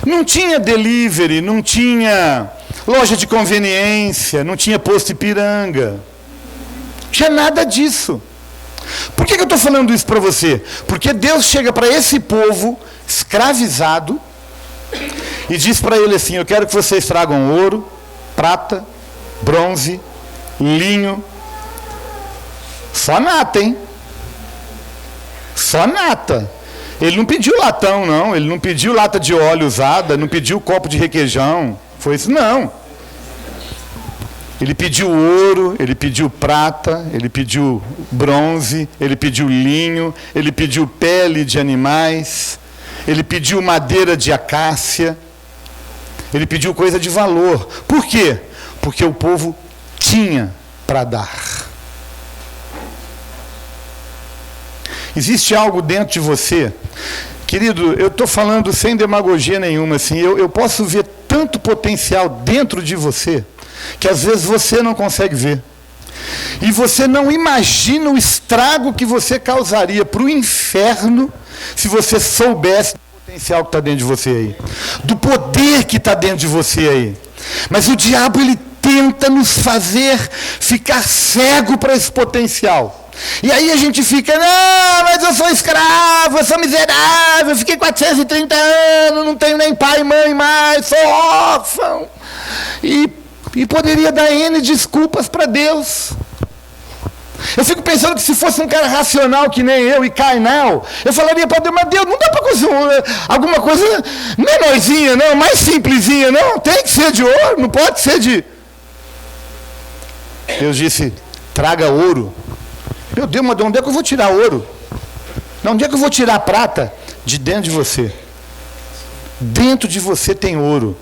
Não tinha delivery, não tinha loja de conveniência, não tinha posto Ipiranga. Não tinha nada disso. Por que eu estou falando isso para você? Porque Deus chega para esse povo escravizado e diz para ele assim: eu quero que vocês tragam ouro, prata, bronze, linho, só nata, hein? Só nata. Ele não pediu latão, não. Ele não pediu lata de óleo usada, não pediu copo de requeijão. Foi isso, não. Ele pediu ouro, ele pediu prata, ele pediu bronze, ele pediu linho, ele pediu pele de animais, ele pediu madeira de acácia, ele pediu coisa de valor. Por quê? Porque o povo tinha para dar. Existe algo dentro de você, querido, eu estou falando sem demagogia nenhuma, assim, eu posso ver tanto potencial dentro de você, que às vezes você não consegue ver. E você não imagina o estrago que você causaria para o inferno se você soubesse do potencial que está dentro de você aí, do poder que está dentro de você aí. Mas o diabo, ele tenta nos fazer ficar cego para esse potencial. E aí a gente fica, não, mas eu sou escravo, eu sou miserável, eu fiquei 430 anos, não tenho nem pai e mãe mais, sou órfão. E poderia dar N desculpas para Deus. Eu fico pensando que se fosse um cara racional que nem eu e carnal, eu falaria para Deus, mas Deus, não dá para conseguir alguma coisa menorzinha, não, mais simplesinha, não, tem que ser de ouro, não pode ser de... Deus disse, traga ouro. Meu Deus, mas de onde é que eu vou tirar ouro? De onde é que eu vou tirar prata? De dentro de você. Dentro de você tem ouro.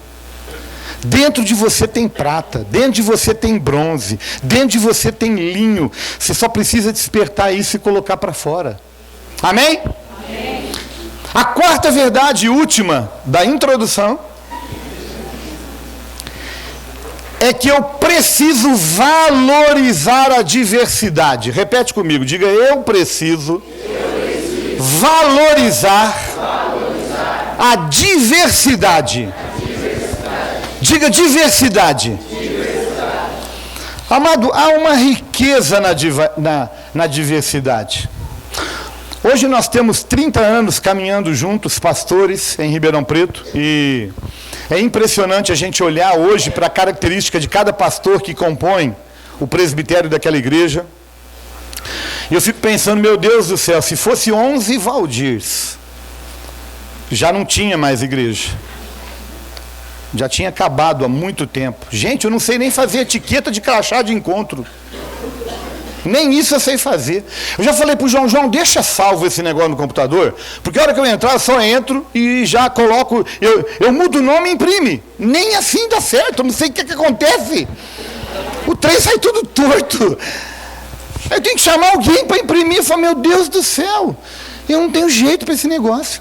Dentro de você tem prata, dentro de você tem bronze, dentro de você tem linho. Você só precisa despertar isso e colocar para fora. Amém? Amém? A quarta verdade e última da introdução é que eu preciso valorizar a diversidade. Repete comigo, diga, eu preciso valorizar a diversidade. Diga diversidade. Amado, há uma riqueza na diversidade. Hoje nós temos 30 anos caminhando juntos, pastores, em Ribeirão Preto, e é impressionante a gente olhar hoje para a característica de cada pastor que compõe o presbitério daquela igreja. E eu fico pensando, meu Deus do céu, se fosse 11 Valdirs, já não tinha mais igreja. Já tinha acabado há muito tempo. Gente, eu não sei nem fazer etiqueta de crachá de encontro. Nem isso eu sei fazer. Eu já falei para o João, deixa salvo esse negócio no computador, porque a hora que eu entrar, eu só entro e já coloco, eu mudo o nome e imprime. Nem assim dá certo, eu não sei o que acontece. O trem sai tudo torto. Eu tenho que chamar alguém para imprimir e falar, meu Deus do céu, eu não tenho jeito para esse negócio.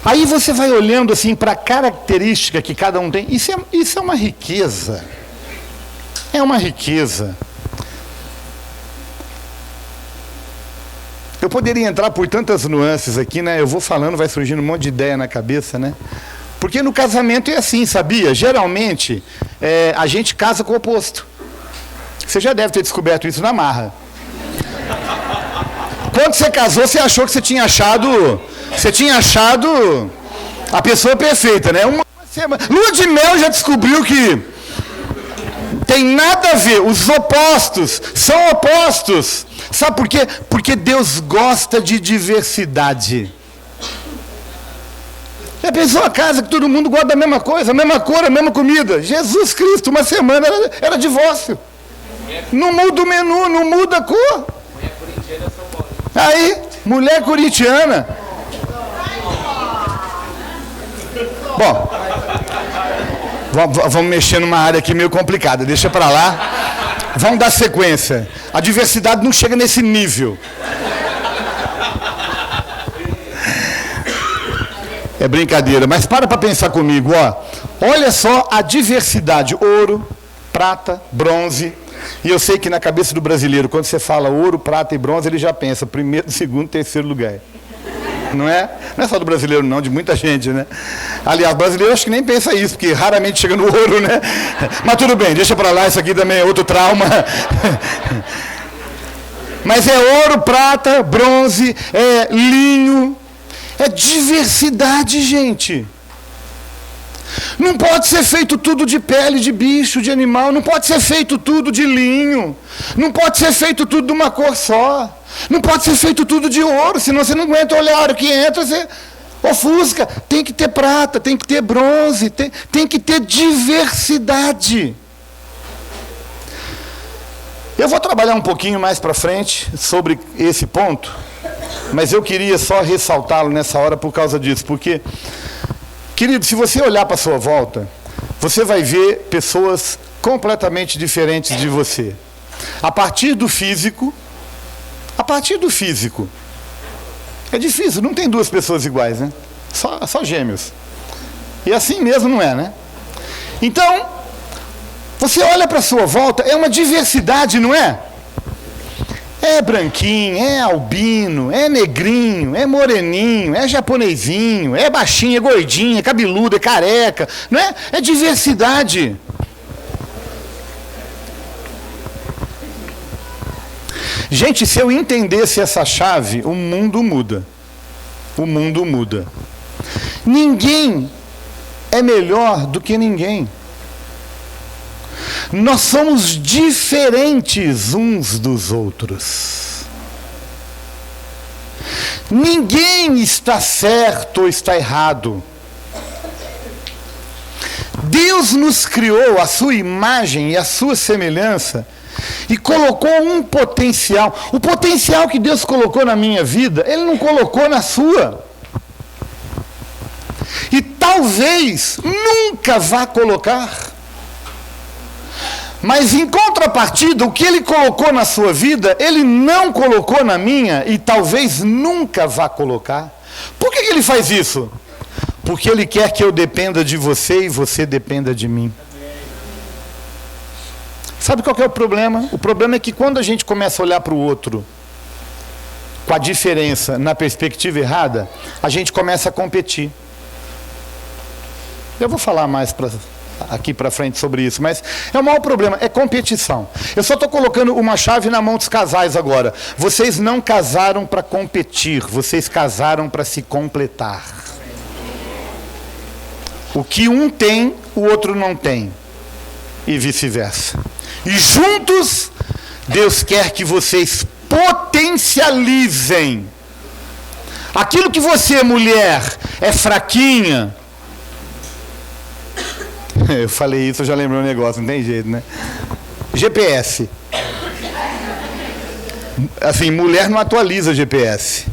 Aí você vai olhando assim para a característica que cada um tem. Isso é uma riqueza. É uma riqueza. Eu poderia entrar por tantas nuances aqui, né? Eu vou falando, vai surgindo um monte de ideia na cabeça, né? Porque no casamento é assim, sabia? Geralmente, a gente casa com o oposto. Você já deve ter descoberto isso na marra. Quando você casou, você achou que você tinha achado a pessoa perfeita, né? Lua de mel já descobriu que tem nada a ver, os opostos são opostos. Sabe por quê? Porque Deus gosta de diversidade. Já pensou a casa que todo mundo gosta da mesma coisa, a mesma cor, a mesma comida? Jesus Cristo, uma semana era divórcio. Não muda o menu, não muda a cor. Aí, mulher corintiana. Bom, vamos mexer numa área aqui meio complicada, deixa para lá. Vamos dar sequência. A diversidade não chega nesse nível. É brincadeira, mas para pensar comigo, ó. Olha só a diversidade: ouro, prata, bronze. E eu sei que na cabeça do brasileiro, quando você fala ouro, prata e bronze, ele já pensa primeiro, segundo, terceiro lugar. Não é? Não é só do brasileiro não, de muita gente, né? Aliás, brasileiro acho que nem pensa isso, porque raramente chega no ouro, né? Mas tudo bem, deixa para lá, isso aqui também é outro trauma. Mas é ouro, prata, bronze, é linho, é diversidade, gente. Não pode ser feito tudo de pele de bicho, de animal, não pode ser feito tudo de linho, não pode ser feito tudo de uma cor só, não pode ser feito tudo de ouro, senão você não aguenta olhar, a hora que entra, você ofusca. Tem que ter prata, tem que ter bronze, tem que ter diversidade. Eu vou trabalhar um pouquinho mais para frente sobre esse ponto, mas eu queria só ressaltá-lo nessa hora por causa disso, porque... Querido, se você olhar para a sua volta, você vai ver pessoas completamente diferentes de você. A partir do físico, é difícil, não tem duas pessoas iguais, né? Só gêmeos. E assim mesmo não é, né? Então, você olha para a sua volta, é uma diversidade, não é? É branquinho, é albino, é negrinho, é moreninho, é japonesinho, é baixinho, é gordinho, é cabeludo, é careca, não é? É diversidade. Gente, se eu entendesse essa chave, o mundo muda. O mundo muda. Ninguém é melhor do que ninguém. Nós somos diferentes uns dos outros. Ninguém está certo ou está errado. Deus nos criou à sua imagem e à sua semelhança e colocou um potencial. O potencial que Deus colocou na minha vida, Ele não colocou na sua. E talvez nunca vá colocar. Mas em contrapartida, o que Ele colocou na sua vida, Ele não colocou na minha e talvez nunca vá colocar. Por que Ele faz isso? Porque Ele quer que eu dependa de você e você dependa de mim. Sabe qual que é o problema? O problema é que quando a gente começa a olhar para o outro com a diferença na perspectiva errada, a gente começa a competir. Eu vou falar mais aqui para frente sobre isso, mas é o maior problema, é competição. Eu só estou colocando uma chave na mão dos casais agora. Vocês não casaram para competir, vocês casaram para se completar. O que um tem, o outro não tem. E vice-versa. E juntos, Deus quer que vocês potencializem. Aquilo que você, mulher, é fraquinha. Eu falei isso, eu já lembrei um negócio, não tem jeito, né? GPS. Assim, mulher não atualiza GPS.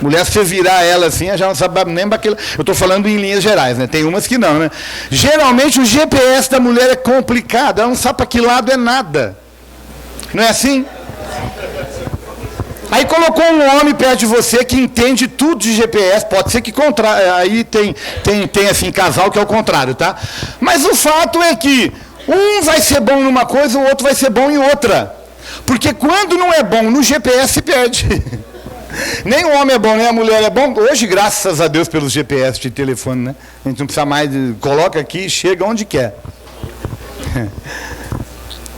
Mulher, se você virar ela assim, já não sabe nem aquilo. Eu estou falando em linhas gerais, né? Tem umas que não, né? Geralmente o GPS da mulher é complicado, ela não sabe para que lado é nada. Não é assim? Aí colocou um homem perto de você que entende tudo de GPS, pode ser que aí tem assim, casal que é o contrário, tá? Mas o fato é que um vai ser bom numa coisa, o outro vai ser bom em outra. Porque quando não é bom no GPS, se perde. Nem o homem é bom, nem a mulher é bom. Hoje, graças a Deus, pelos GPS de telefone, né? A gente não precisa mais, coloca aqui e chega onde quer.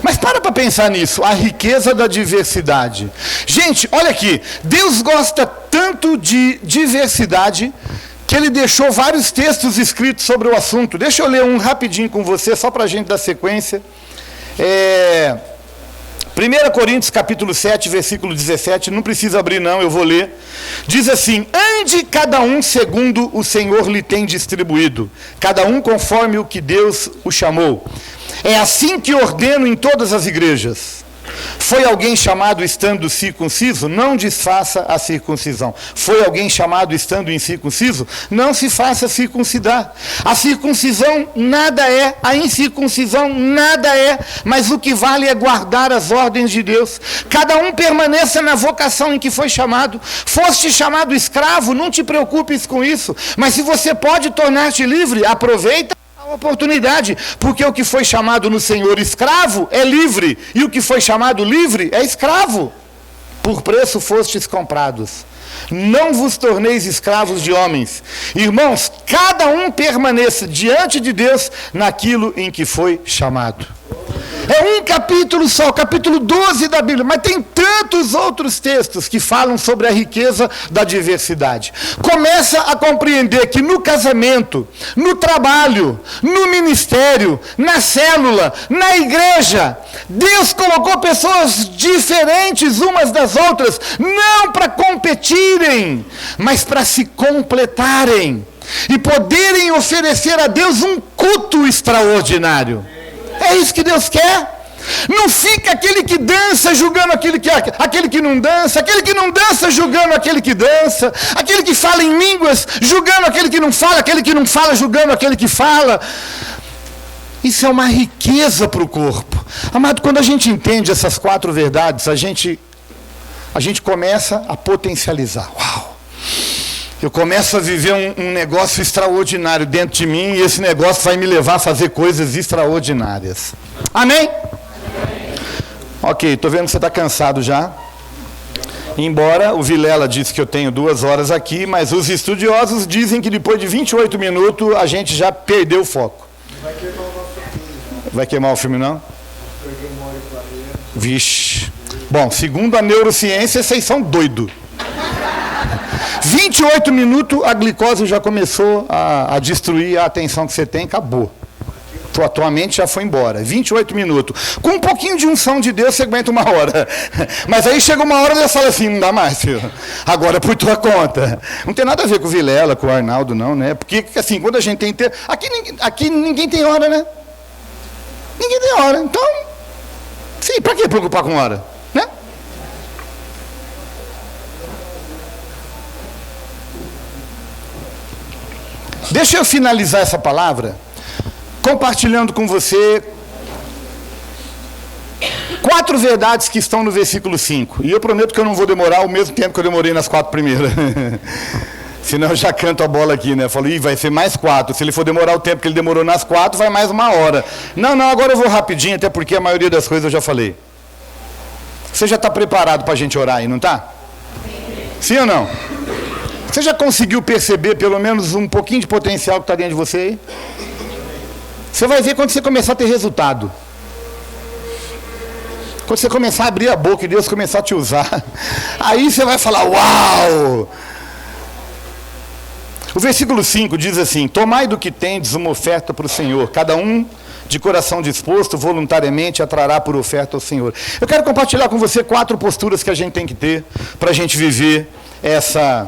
Mas para pensar nisso, a riqueza da diversidade. Gente, olha aqui, Deus gosta tanto de diversidade que Ele deixou vários textos escritos sobre o assunto. Deixa eu ler um rapidinho com você, só para a gente dar sequência. 1 Coríntios capítulo 7, versículo 17, não precisa abrir não, eu vou ler. Diz assim: ande cada um segundo o Senhor lhe tem distribuído, cada um conforme o que Deus o chamou. É assim que ordeno em todas as igrejas. Foi alguém chamado estando circunciso? Não desfaça a circuncisão. Foi alguém chamado estando incircunciso? Não se faça circuncidar. A circuncisão nada é, a incircuncisão nada é, mas o que vale é guardar as ordens de Deus. Cada um permaneça na vocação em que foi chamado. Foste chamado escravo, não te preocupes com isso. Mas se você pode tornar-te livre, aproveita a oportunidade, porque o que foi chamado no Senhor escravo é livre, e o que foi chamado livre é escravo. Por preço fostes comprados. Não vos torneis escravos de homens. Irmãos, cada um permaneça diante de Deus naquilo em que foi chamado. É um capítulo só, capítulo 12 da Bíblia, mas tem tantos outros textos que falam sobre a riqueza da diversidade. Começa a compreender que no casamento, no trabalho, no ministério, na célula, na igreja, Deus colocou pessoas diferentes umas das outras, não para competirem, mas para se completarem e poderem oferecer a Deus um culto extraordinário. É isso que Deus quer. Não fica aquele que dança julgando aquele que não dança, aquele que não dança julgando aquele que dança, aquele que fala em línguas julgando aquele que não fala, aquele que não fala julgando aquele que fala. Isso é uma riqueza para o corpo. Amado, quando a gente entende essas 4 verdades, a gente começa a potencializar. Uau! Eu começo a viver um negócio extraordinário dentro de mim e esse negócio vai me levar a fazer coisas extraordinárias. Amém? Ok, estou vendo que você está cansado já. Embora o Vilela disse que eu tenho 2 horas aqui, mas os estudiosos dizem que depois de 28 minutos a gente já perdeu o foco. Vai queimar o filme, não? Vixe. Bom, segundo a neurociência, vocês são doidos. 28 minutos, a glicose já começou a destruir a atenção que você tem, acabou. Tua mente já foi embora. 28 minutos. Com um pouquinho de unção de Deus, você aguenta 1 hora. Mas aí chega 1 hora e Deus fala assim, não dá mais, filho. Agora é por tua conta. Não tem nada a ver com o Vilela, com o Arnaldo, não, né? Porque, assim, quando a gente tem... Aqui ninguém tem hora, né? Ninguém tem hora. Então, sim, pra que preocupar com hora? Né? Deixa eu finalizar essa palavra compartilhando com você 4 verdades que estão no versículo 5. E eu prometo que eu não vou demorar o mesmo tempo que eu demorei nas 4 primeiras. Senão eu já canto a bola aqui, né? Eu falo, vai ser mais 4. Se ele for demorar o tempo que ele demorou nas 4, vai mais 1 hora. Não, agora eu vou rapidinho, até porque a maioria das coisas eu já falei. Você já está preparado para a gente orar aí, não está? Sim ou não? Você já conseguiu perceber pelo menos um pouquinho de potencial que está dentro de você aí? Você vai ver quando você começar a ter resultado. Quando você começar a abrir a boca e Deus começar a te usar, aí você vai falar, uau! O versículo 5 diz assim, tomai do que tendes uma oferta para o Senhor, cada um de coração disposto, voluntariamente, atrará por oferta ao Senhor. Eu quero compartilhar com você 4 posturas que a gente tem que ter para a gente viver essa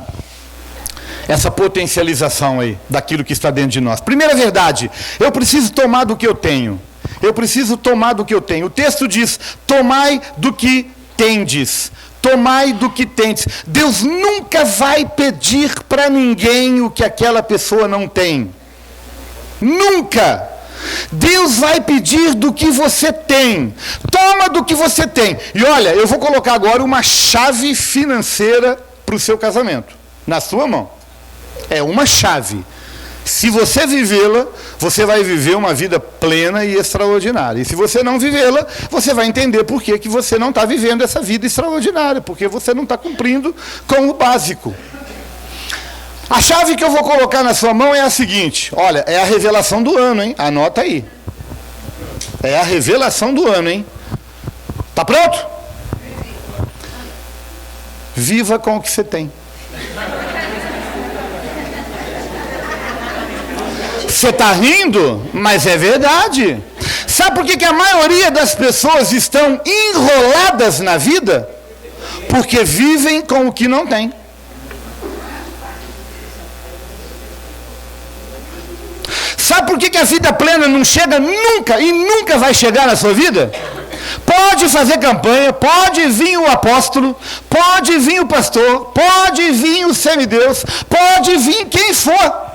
potencialização aí, daquilo que está dentro de nós. Primeira verdade, eu preciso tomar do que eu tenho. Eu preciso tomar do que eu tenho. O texto diz, tomai do que tendes. Tomai do que tendes. Deus nunca vai pedir para ninguém o que aquela pessoa não tem. Nunca. Deus vai pedir do que você tem. Toma do que você tem. E olha, eu vou colocar agora uma chave financeira para o seu casamento. Na sua mão. É uma chave. Se você vivê-la, você vai viver uma vida plena e extraordinária. E se você não vivê-la, você vai entender por que você não está vivendo essa vida extraordinária, porque você não está cumprindo com o básico. A chave que eu vou colocar na sua mão é a seguinte, olha, é a revelação do ano, hein? Anota aí. É a revelação do ano, hein? Tá pronto? Viva com o que você tem. Você está rindo? Mas é verdade. Sabe por que a maioria das pessoas estão enroladas na vida? Porque vivem com o que não tem. Sabe por que a vida plena não chega nunca e nunca vai chegar na sua vida? Pode fazer campanha, pode vir o apóstolo, pode vir o pastor, pode vir o semideus, pode vir quem for.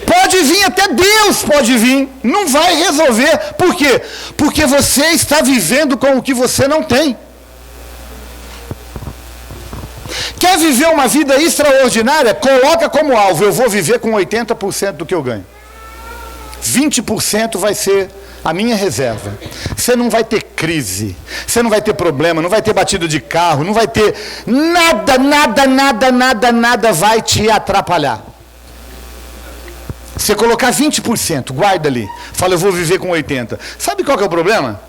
Pode vir até Deus, pode vir, não vai resolver. Por quê? Porque você está vivendo com o que você não tem. Quer viver uma vida extraordinária? Coloca como alvo, eu vou viver com 80% do que eu ganho. 20% vai ser a minha reserva. Você não vai ter crise, você não vai ter problema, não vai ter batida de carro, não vai ter nada vai te atrapalhar. Você colocar 20%, guarda ali. Fala, eu vou viver com 80%. Sabe qual que é o problema?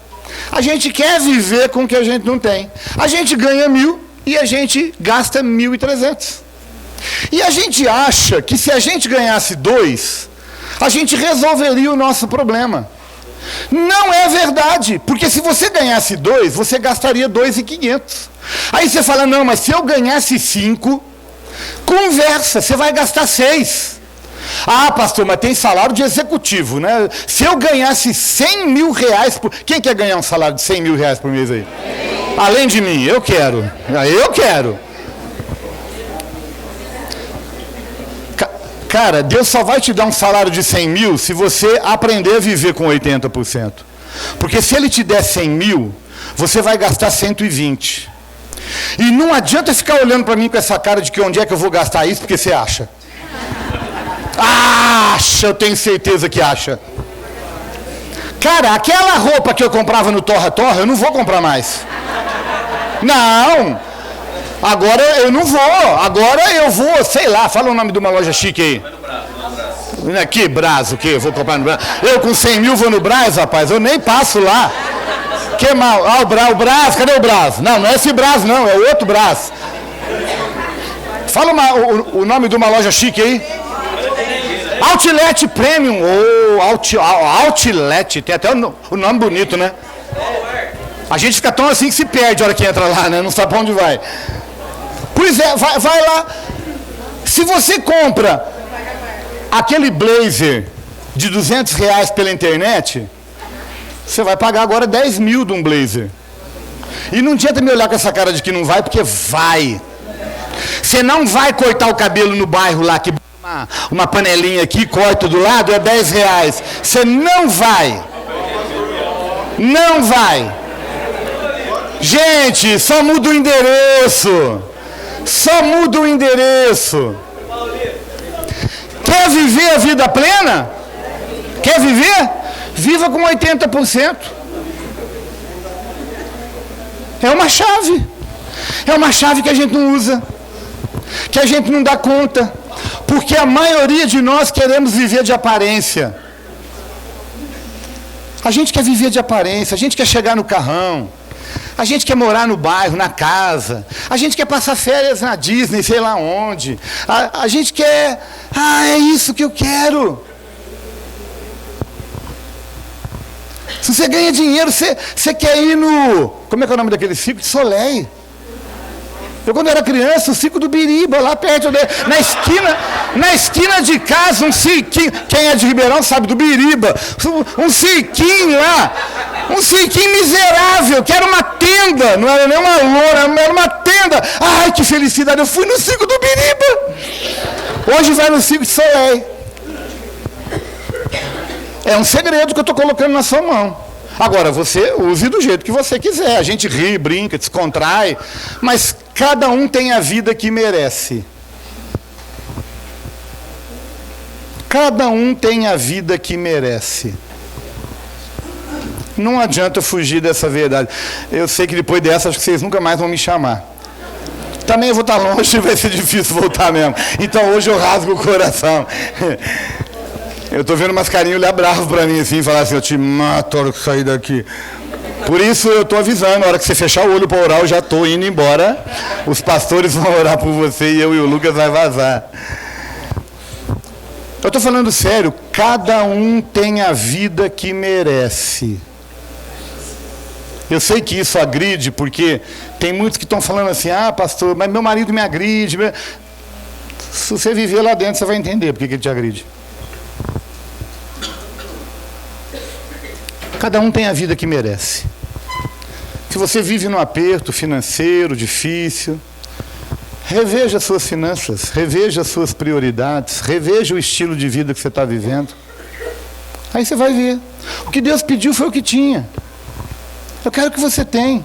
A gente quer viver com o que a gente não tem. A gente ganha 1.000 e a gente gasta 1.300. E a gente acha que se a gente ganhasse 2, a gente resolveria o nosso problema. Não é verdade, porque se você ganhasse 2, você gastaria 2.500. Aí você fala, não, mas se eu ganhasse 5, conversa, você vai gastar 6. Ah, pastor, mas tem salário de executivo, né? Se eu ganhasse 100 mil reais por... Quem quer ganhar um salário de 100 mil reais por mês aí? Além de mim, eu quero. Eu quero. Cara, Deus só vai te dar um salário de 100 mil se você aprender a viver com 80%. Porque se Ele te der 100 mil, você vai gastar 120. E não adianta ficar olhando para mim com essa cara de que onde é que eu vou gastar isso, porque você acha. Acha, eu tenho certeza que acha. Cara, aquela roupa que eu comprava no Torra Torra, eu não vou comprar mais. Não. Agora eu não vou, agora eu vou, sei lá, fala o nome de uma loja chique aí. Aqui, Brás, o quê? Vou comprar no Brás. Eu com 100 mil vou no Brás, rapaz, eu nem passo lá. Que mal? Ah, o Brás, cadê o Brás? Não, não é esse Brás não, é o outro Brás. Fala o nome de uma loja chique aí. Outlet Premium, Outlet, tem até o nome bonito, né? A gente fica tão assim que se perde a hora que entra lá, né? Não sabe pra onde vai. Pois é, vai lá. Se você compra aquele blazer de R$200 pela internet, você vai pagar agora 10 mil de um blazer. E não adianta me olhar com essa cara de que não vai, porque vai. Você não vai cortar o cabelo no bairro lá, que uma panelinha aqui, corta do lado, é R$10. Você não vai. Não vai. Gente, só muda o endereço. Só muda o endereço. Quer viver a vida plena? Quer viver? Viva com 80%. É uma chave. É uma chave que a gente não usa. Que a gente não dá conta. Porque a maioria de nós queremos viver de aparência. A gente quer viver de aparência. A gente quer chegar no carrão. A gente quer morar no bairro, na casa. A gente quer passar férias na Disney, sei lá onde. A gente quer... é isso que eu quero. Se você ganha dinheiro, você quer ir no... Como é que é o nome daquele circo? De Soleil. Eu, quando era criança, o circo do Biriba, lá perto, na esquina de casa, um cirquinho. Quem é de Ribeirão sabe do Biriba. Um cirquinho lá. Um cirquinho miserável, que era uma tenda. Não era nem uma lona, era uma tenda. Ai, que felicidade. Eu fui no circo do Biriba. Hoje vai no circo de Soleil. É um segredo que eu estou colocando na sua mão. Agora, você use do jeito que você quiser. A gente ri, brinca, descontrai. Mas cada um tem a vida que merece. Cada um tem a vida que merece. Não adianta fugir dessa verdade. Eu sei que depois dessa, acho que vocês nunca mais vão me chamar. Também eu vou estar longe e vai ser difícil voltar mesmo. Então hoje eu rasgo o coração. Eu estou vendo umas carinhas olhar bravo para mim assim, falar assim, eu te mato a hora que sair daqui. Por isso eu estou avisando, a hora que você fechar o olho para orar, eu já estou indo embora. Os pastores vão orar por você e eu e o Lucas vai vazar. Eu estou falando sério, cada um tem a vida que merece. Eu sei que isso agride, porque tem muitos que estão falando assim, pastor, mas meu marido me agride. Se você viver lá dentro, você vai entender por que ele te agride. Cada um tem a vida que merece. Se você vive num aperto financeiro difícil, reveja as suas finanças, reveja as suas prioridades, reveja o estilo de vida que você está vivendo. Aí você vai ver. O que Deus pediu foi o que tinha. Eu quero que você tenha.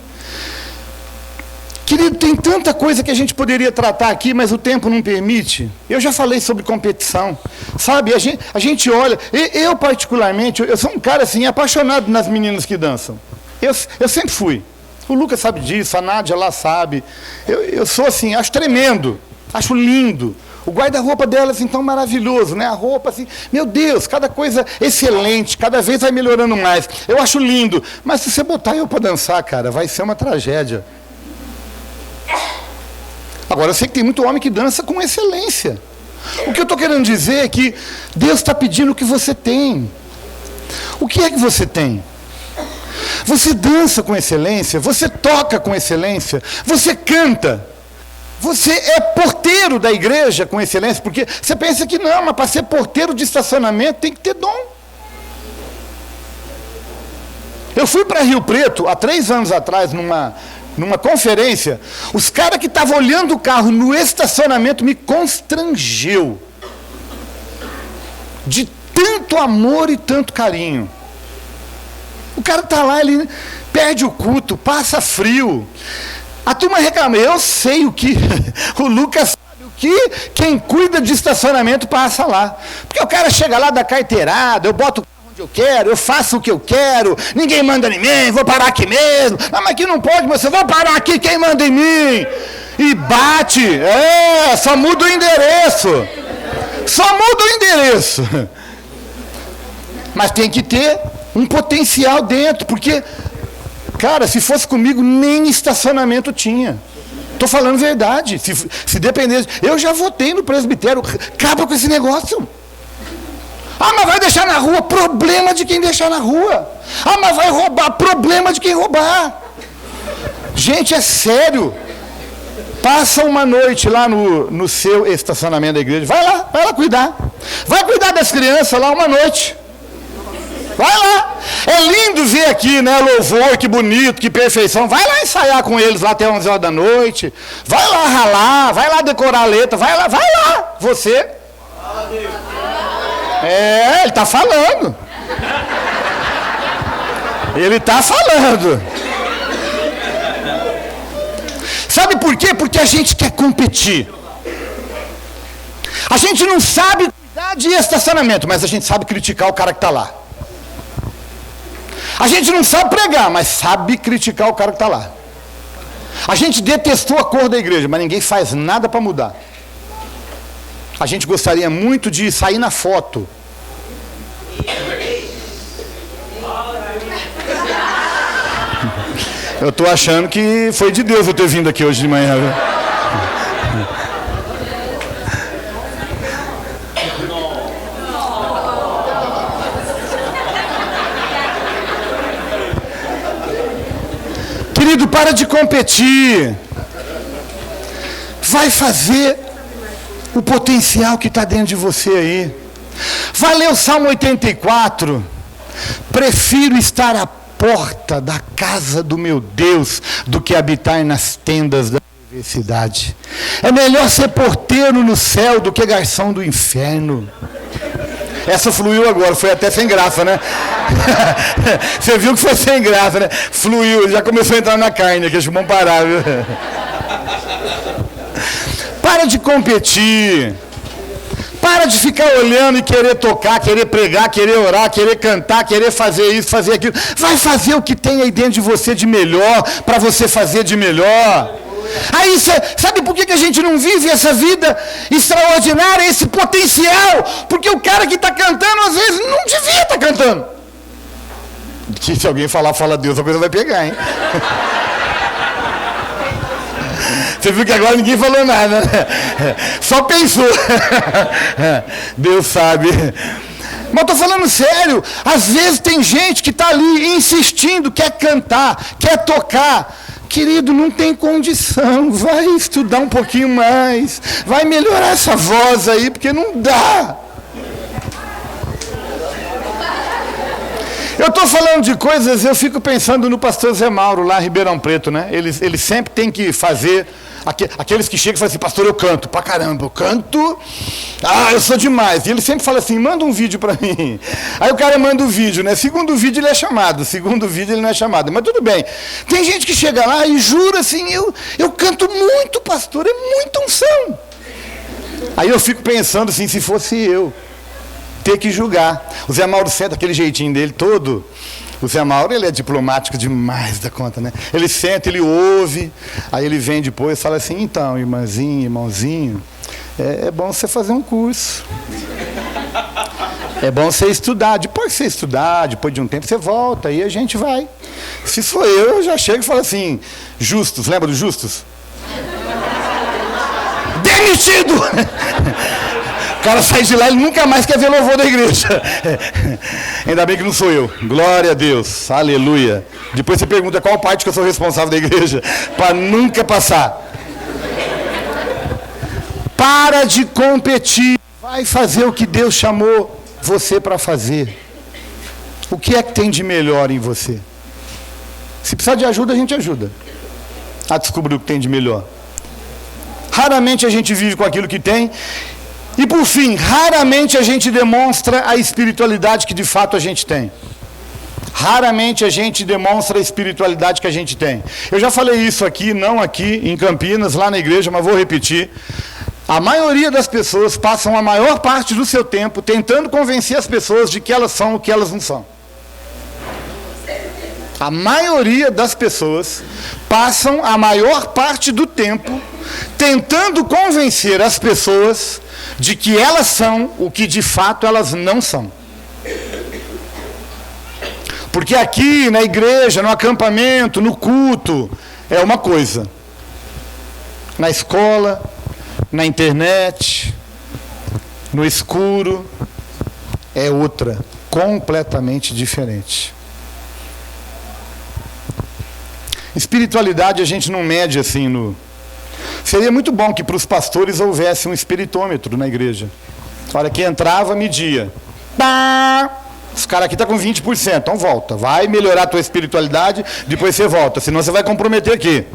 Querido, tem tanta coisa que a gente poderia tratar aqui, mas o tempo não permite. Eu já falei sobre competição, sabe? A gente olha, eu particularmente, eu sou um cara assim, apaixonado nas meninas que dançam. Eu sempre fui. O Lucas sabe disso, a Nádia lá sabe. Eu sou assim, acho tremendo, acho lindo. O guarda-roupa delas, então, maravilhoso, né? A roupa, assim, meu Deus, cada coisa excelente, cada vez vai melhorando mais. Eu acho lindo. Mas se você botar eu para dançar, cara, vai ser uma tragédia. Agora, eu sei que tem muito homem que dança com excelência. O que eu estou querendo dizer é que Deus está pedindo o que você tem. O que é que você tem? Você dança com excelência, você toca com excelência, você canta. Você é porteiro da igreja com excelência, porque você pensa que não, mas para ser porteiro de estacionamento tem que ter dom. Eu fui para Rio Preto, há 3 anos atrás, numa conferência, os caras que estavam olhando o carro no estacionamento me constrangeu. De tanto amor e tanto carinho. O cara está lá, ele perde o culto, passa frio. A turma reclama, eu sei o que, o Lucas sabe o que quem cuida de estacionamento passa lá. Porque o cara chega lá da carteirada, eu boto o carro onde eu quero, eu faço o que eu quero, ninguém manda em mim, vou parar aqui mesmo. Ah, mas aqui não pode, mas você vai parar aqui, quem manda em mim? e bate. Só muda o endereço. Só muda o endereço. Mas tem que ter um potencial dentro, porque, cara, se fosse comigo, nem estacionamento tinha. Estou falando verdade. Se dependesse. Eu já votei no presbitério. Acaba com esse negócio. Mas vai deixar na rua. Problema de quem deixar na rua. Mas vai roubar. Problema de quem roubar. Gente, é sério. Passa uma noite lá no seu estacionamento da igreja. Vai lá cuidar. Vai cuidar das crianças lá uma noite. Vai lá. É lindo ver aqui, né? Louvor, que bonito, que perfeição. Vai lá ensaiar com eles lá até 11 horas da noite. Vai lá ralar, vai lá decorar a letra. Vai lá. Você. Ele está falando. Ele está falando. Sabe por quê? Porque a gente quer competir. A gente não sabe cuidar de estacionamento, mas a gente sabe criticar o cara que está lá. A gente não sabe pregar, mas sabe criticar o cara que está lá. A gente detestou a cor da igreja, mas ninguém faz nada para mudar. A gente gostaria muito de sair na foto. Eu estou achando que foi de Deus eu ter vindo aqui hoje de manhã. Viu? Querido, para de competir. Vai fazer o potencial que está dentro de você aí. Vai ler o Salmo 84. Prefiro estar à porta da casa do meu Deus do que habitar nas tendas da perversidade. É melhor ser porteiro no céu do que garçom do inferno. Essa fluiu agora, foi até sem graça, né? Você viu que foi sem graça, né? Fluiu, já começou a entrar na carne, que vamos parar, viu? Para de competir. Para de ficar olhando e querer tocar, querer pregar, querer orar, querer cantar, querer fazer isso, fazer aquilo. Vai fazer o que tem aí dentro de você de melhor, para você fazer de melhor. Aí, sabe por que a gente não vive essa vida extraordinária, esse potencial? Porque o cara que está cantando, às vezes, não devia estar cantando. Que se alguém falar, fala Deus, a coisa vai pegar, hein? Você viu que agora ninguém falou nada, né? Só pensou. Deus sabe. Mas estou falando sério. Às vezes tem gente que está ali insistindo, quer cantar, quer tocar. Querido, não tem condição. Vai estudar um pouquinho mais. Vai melhorar essa voz aí, porque não dá. Eu estou falando de coisas, eu fico pensando no pastor Zé Mauro, lá em Ribeirão Preto, né? Ele sempre tem que fazer, aqueles que chegam e falam assim, pastor, eu canto pra caramba, eu canto, eu sou demais. E ele sempre fala assim, manda um vídeo pra mim. Aí o cara manda o vídeo, né? Segundo vídeo ele é chamado, segundo vídeo ele não é chamado. Mas tudo bem. Tem gente que chega lá e jura assim, eu canto muito, pastor, é muita unção. Aí eu fico pensando assim, se fosse eu, ter que julgar. O Zé Mauro senta aquele jeitinho dele todo. O Zé Mauro, ele é diplomático demais da conta, né? Ele senta, ele ouve, aí ele vem depois e fala assim, então, irmãzinho, irmãozinho, é bom você fazer um curso. É bom você estudar. Depois que você estudar, depois de um tempo, você volta, aí a gente vai. Se sou eu já chego e falo assim, Justus, lembra do Justus? Demitido! O cara sai de lá e nunca mais quer ver louvor da igreja. Ainda bem que não sou eu. Glória a Deus. Aleluia. Depois você pergunta qual parte que eu sou responsável da igreja. Para nunca passar. Para de competir. Vai fazer o que Deus chamou você para fazer. O que é que tem de melhor em você? Se precisar de ajuda, a gente ajuda a descobrir o que tem de melhor. Raramente a gente vive com aquilo que tem. E por fim, raramente a gente demonstra a espiritualidade que de fato a gente tem. Raramente a gente demonstra a espiritualidade que a gente tem. Eu já falei isso aqui, não aqui em Campinas, lá na igreja, mas vou repetir. A maioria das pessoas passam a maior parte do seu tempo tentando convencer as pessoas de que elas são o que elas não são. A maioria das pessoas passam a maior parte do tempo tentando convencer as pessoas de que elas são o que de fato elas não são. Porque aqui na igreja, no acampamento, no culto, é uma coisa. Na escola, na internet, no escuro, é outra, completamente diferente. Espiritualidade a gente não mede assim no... Seria muito bom que para os pastores houvesse um espiritômetro na igreja. A hora que entrava, media. Os caras aqui estão com 20%, então volta. Vai melhorar a tua espiritualidade, depois você volta, senão você vai comprometer aqui.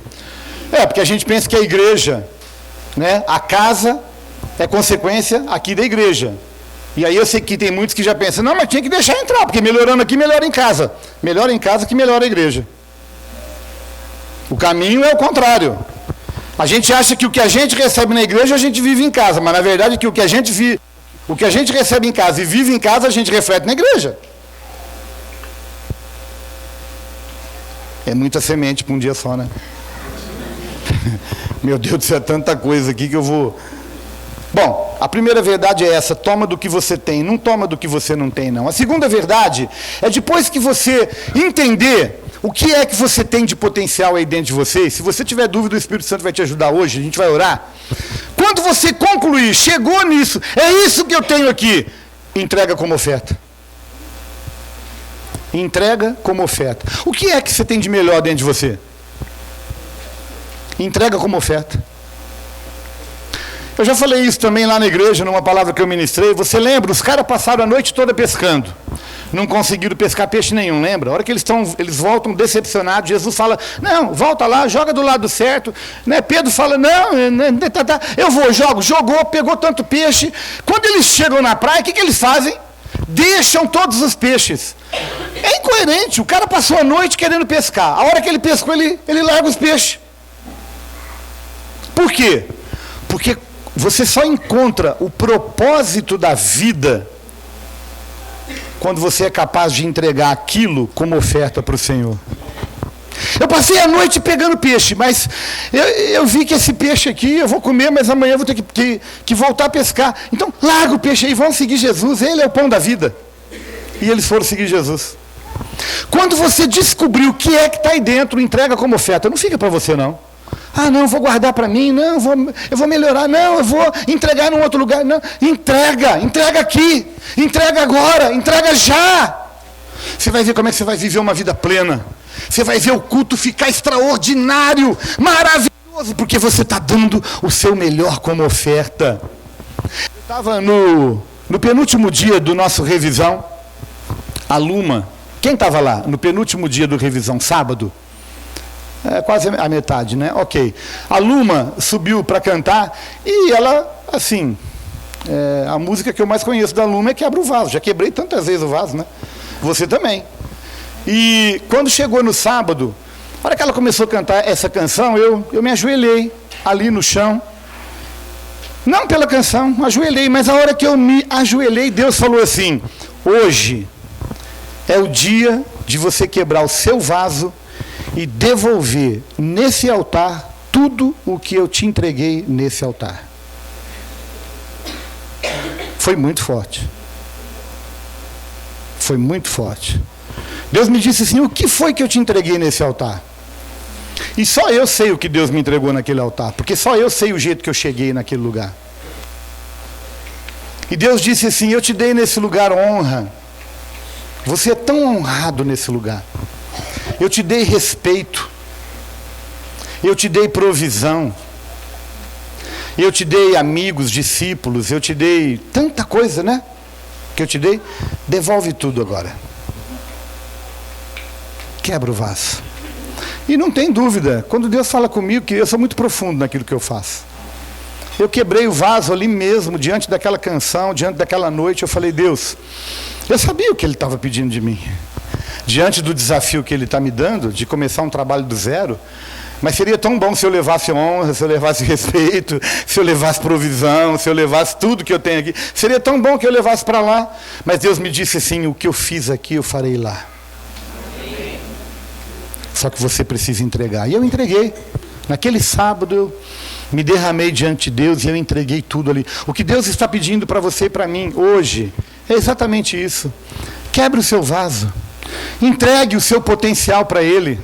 Porque a gente pensa que a igreja, né, a casa é consequência aqui da igreja. E aí eu sei que tem muitos que já pensam, não, mas tinha que deixar entrar, porque melhorando aqui, melhora em casa. Melhora em casa que melhora a igreja. O caminho é o contrário. A gente acha que o que a gente recebe na igreja, a gente vive em casa, mas na verdade que o que a gente recebe em casa e vive em casa, a gente reflete na igreja. É muita semente para um dia só, né? Meu Deus do céu, é tanta coisa aqui que eu vou... Bom, a primeira verdade é essa, toma do que você tem, não toma do que você não tem, não. A segunda verdade é depois que você entender o que é que você tem de potencial aí dentro de você, se você tiver dúvida, o Espírito Santo vai te ajudar hoje, a gente vai orar. Quando você concluir, chegou nisso, é isso que eu tenho aqui, entrega como oferta. Entrega como oferta. O que é que você tem de melhor dentro de você? Entrega como oferta. Eu já falei isso também lá na igreja, numa palavra que eu ministrei. Você lembra? Os caras passaram a noite toda pescando. Não conseguiram pescar peixe nenhum, lembra? A hora que eles voltam decepcionados, Jesus fala, não, volta lá, joga do lado certo. Né? Pedro fala, não, eu vou, jogou, pegou tanto peixe. Quando eles chegam na praia, o que eles fazem? Deixam todos os peixes. É incoerente, o cara passou a noite querendo pescar. A hora que ele pescou, ele larga os peixes. Por quê? Porque você só encontra o propósito da vida quando você é capaz de entregar aquilo como oferta para o Senhor. Eu passei a noite pegando peixe, mas eu vi que esse peixe aqui eu vou comer, mas amanhã eu vou ter que voltar a pescar. Então, larga o peixe aí, vamos seguir Jesus, ele é o pão da vida. E eles foram seguir Jesus. Quando você descobrir o que é que está aí dentro, entrega como oferta. Não fica para você, não. Ah, não, vou guardar para mim, não, eu vou melhorar, não, eu vou entregar em outro lugar, não. Entrega aqui, entrega agora, entrega já. Você vai ver como é que você vai viver uma vida plena. Você vai ver o culto ficar extraordinário, maravilhoso, porque você está dando o seu melhor como oferta. Eu estava no penúltimo dia do nosso revisão, a Luma, quem estava lá no penúltimo dia do revisão, sábado? Quase a metade, né? Ok. A Luma subiu para cantar e ela, assim, a música que eu mais conheço da Luma é Quebra o Vaso. Já quebrei tantas vezes o vaso, né? Você também. E quando chegou no sábado, na hora que ela começou a cantar essa canção, eu me ajoelhei ali no chão. Não pela canção, ajoelhei, mas a hora que eu me ajoelhei, Deus falou assim, hoje é o dia de você quebrar o seu vaso e devolver nesse altar tudo o que eu te entreguei nesse altar. Foi muito forte. Foi muito forte. Deus me disse assim, o que foi que eu te entreguei nesse altar? E só eu sei o que Deus me entregou naquele altar, porque só eu sei o jeito que eu cheguei naquele lugar. E Deus disse assim, eu te dei nesse lugar honra. Você é tão honrado nesse lugar. Eu te dei respeito, eu te dei provisão, eu te dei amigos, discípulos, eu te dei tanta coisa, né? Que eu te dei, devolve tudo agora. Quebra o vaso. E não tem dúvida, quando Deus fala comigo, que eu sou muito profundo naquilo que eu faço. Eu quebrei o vaso ali mesmo, diante daquela canção, diante daquela noite, eu falei, Deus, eu sabia o que Ele estava pedindo de mim. Diante do desafio que Ele está me dando, de começar um trabalho do zero, mas seria tão bom se eu levasse honra, se eu levasse respeito, se eu levasse provisão, se eu levasse tudo que eu tenho aqui. Seria tão bom que eu levasse para lá. Mas Deus me disse assim, o que eu fiz aqui eu farei lá. Só que você precisa entregar. E eu entreguei. Naquele sábado eu me derramei diante de Deus e eu entreguei tudo ali. O que Deus está pedindo para você e para mim hoje é exatamente isso. Quebre o seu vaso. Entregue o seu potencial para Ele.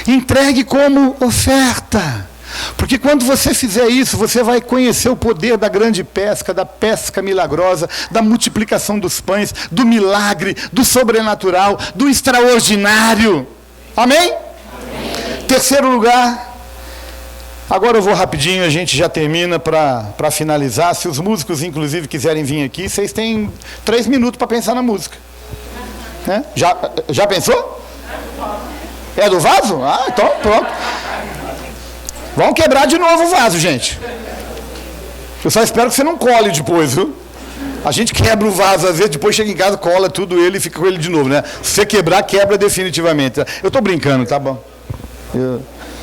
Entregue como oferta. Porque quando você fizer isso, você vai conhecer o poder da grande pesca, da pesca milagrosa, da multiplicação dos pães, do milagre, do sobrenatural, do extraordinário. Amém? Amém. Terceiro lugar. Agora eu vou rapidinho, a gente já termina para finalizar. Se os músicos, inclusive, quiserem vir aqui, vocês têm 3 minutos para pensar na música. Né? Já pensou? É do vaso? Ah, então pronto. Vamos quebrar de novo o vaso, gente. Eu só espero que você não cole depois, viu? A gente quebra o vaso, às vezes, depois chega em casa, cola tudo ele e fica com ele de novo, né? Se você quebrar, quebra definitivamente. Eu estou brincando, tá bom?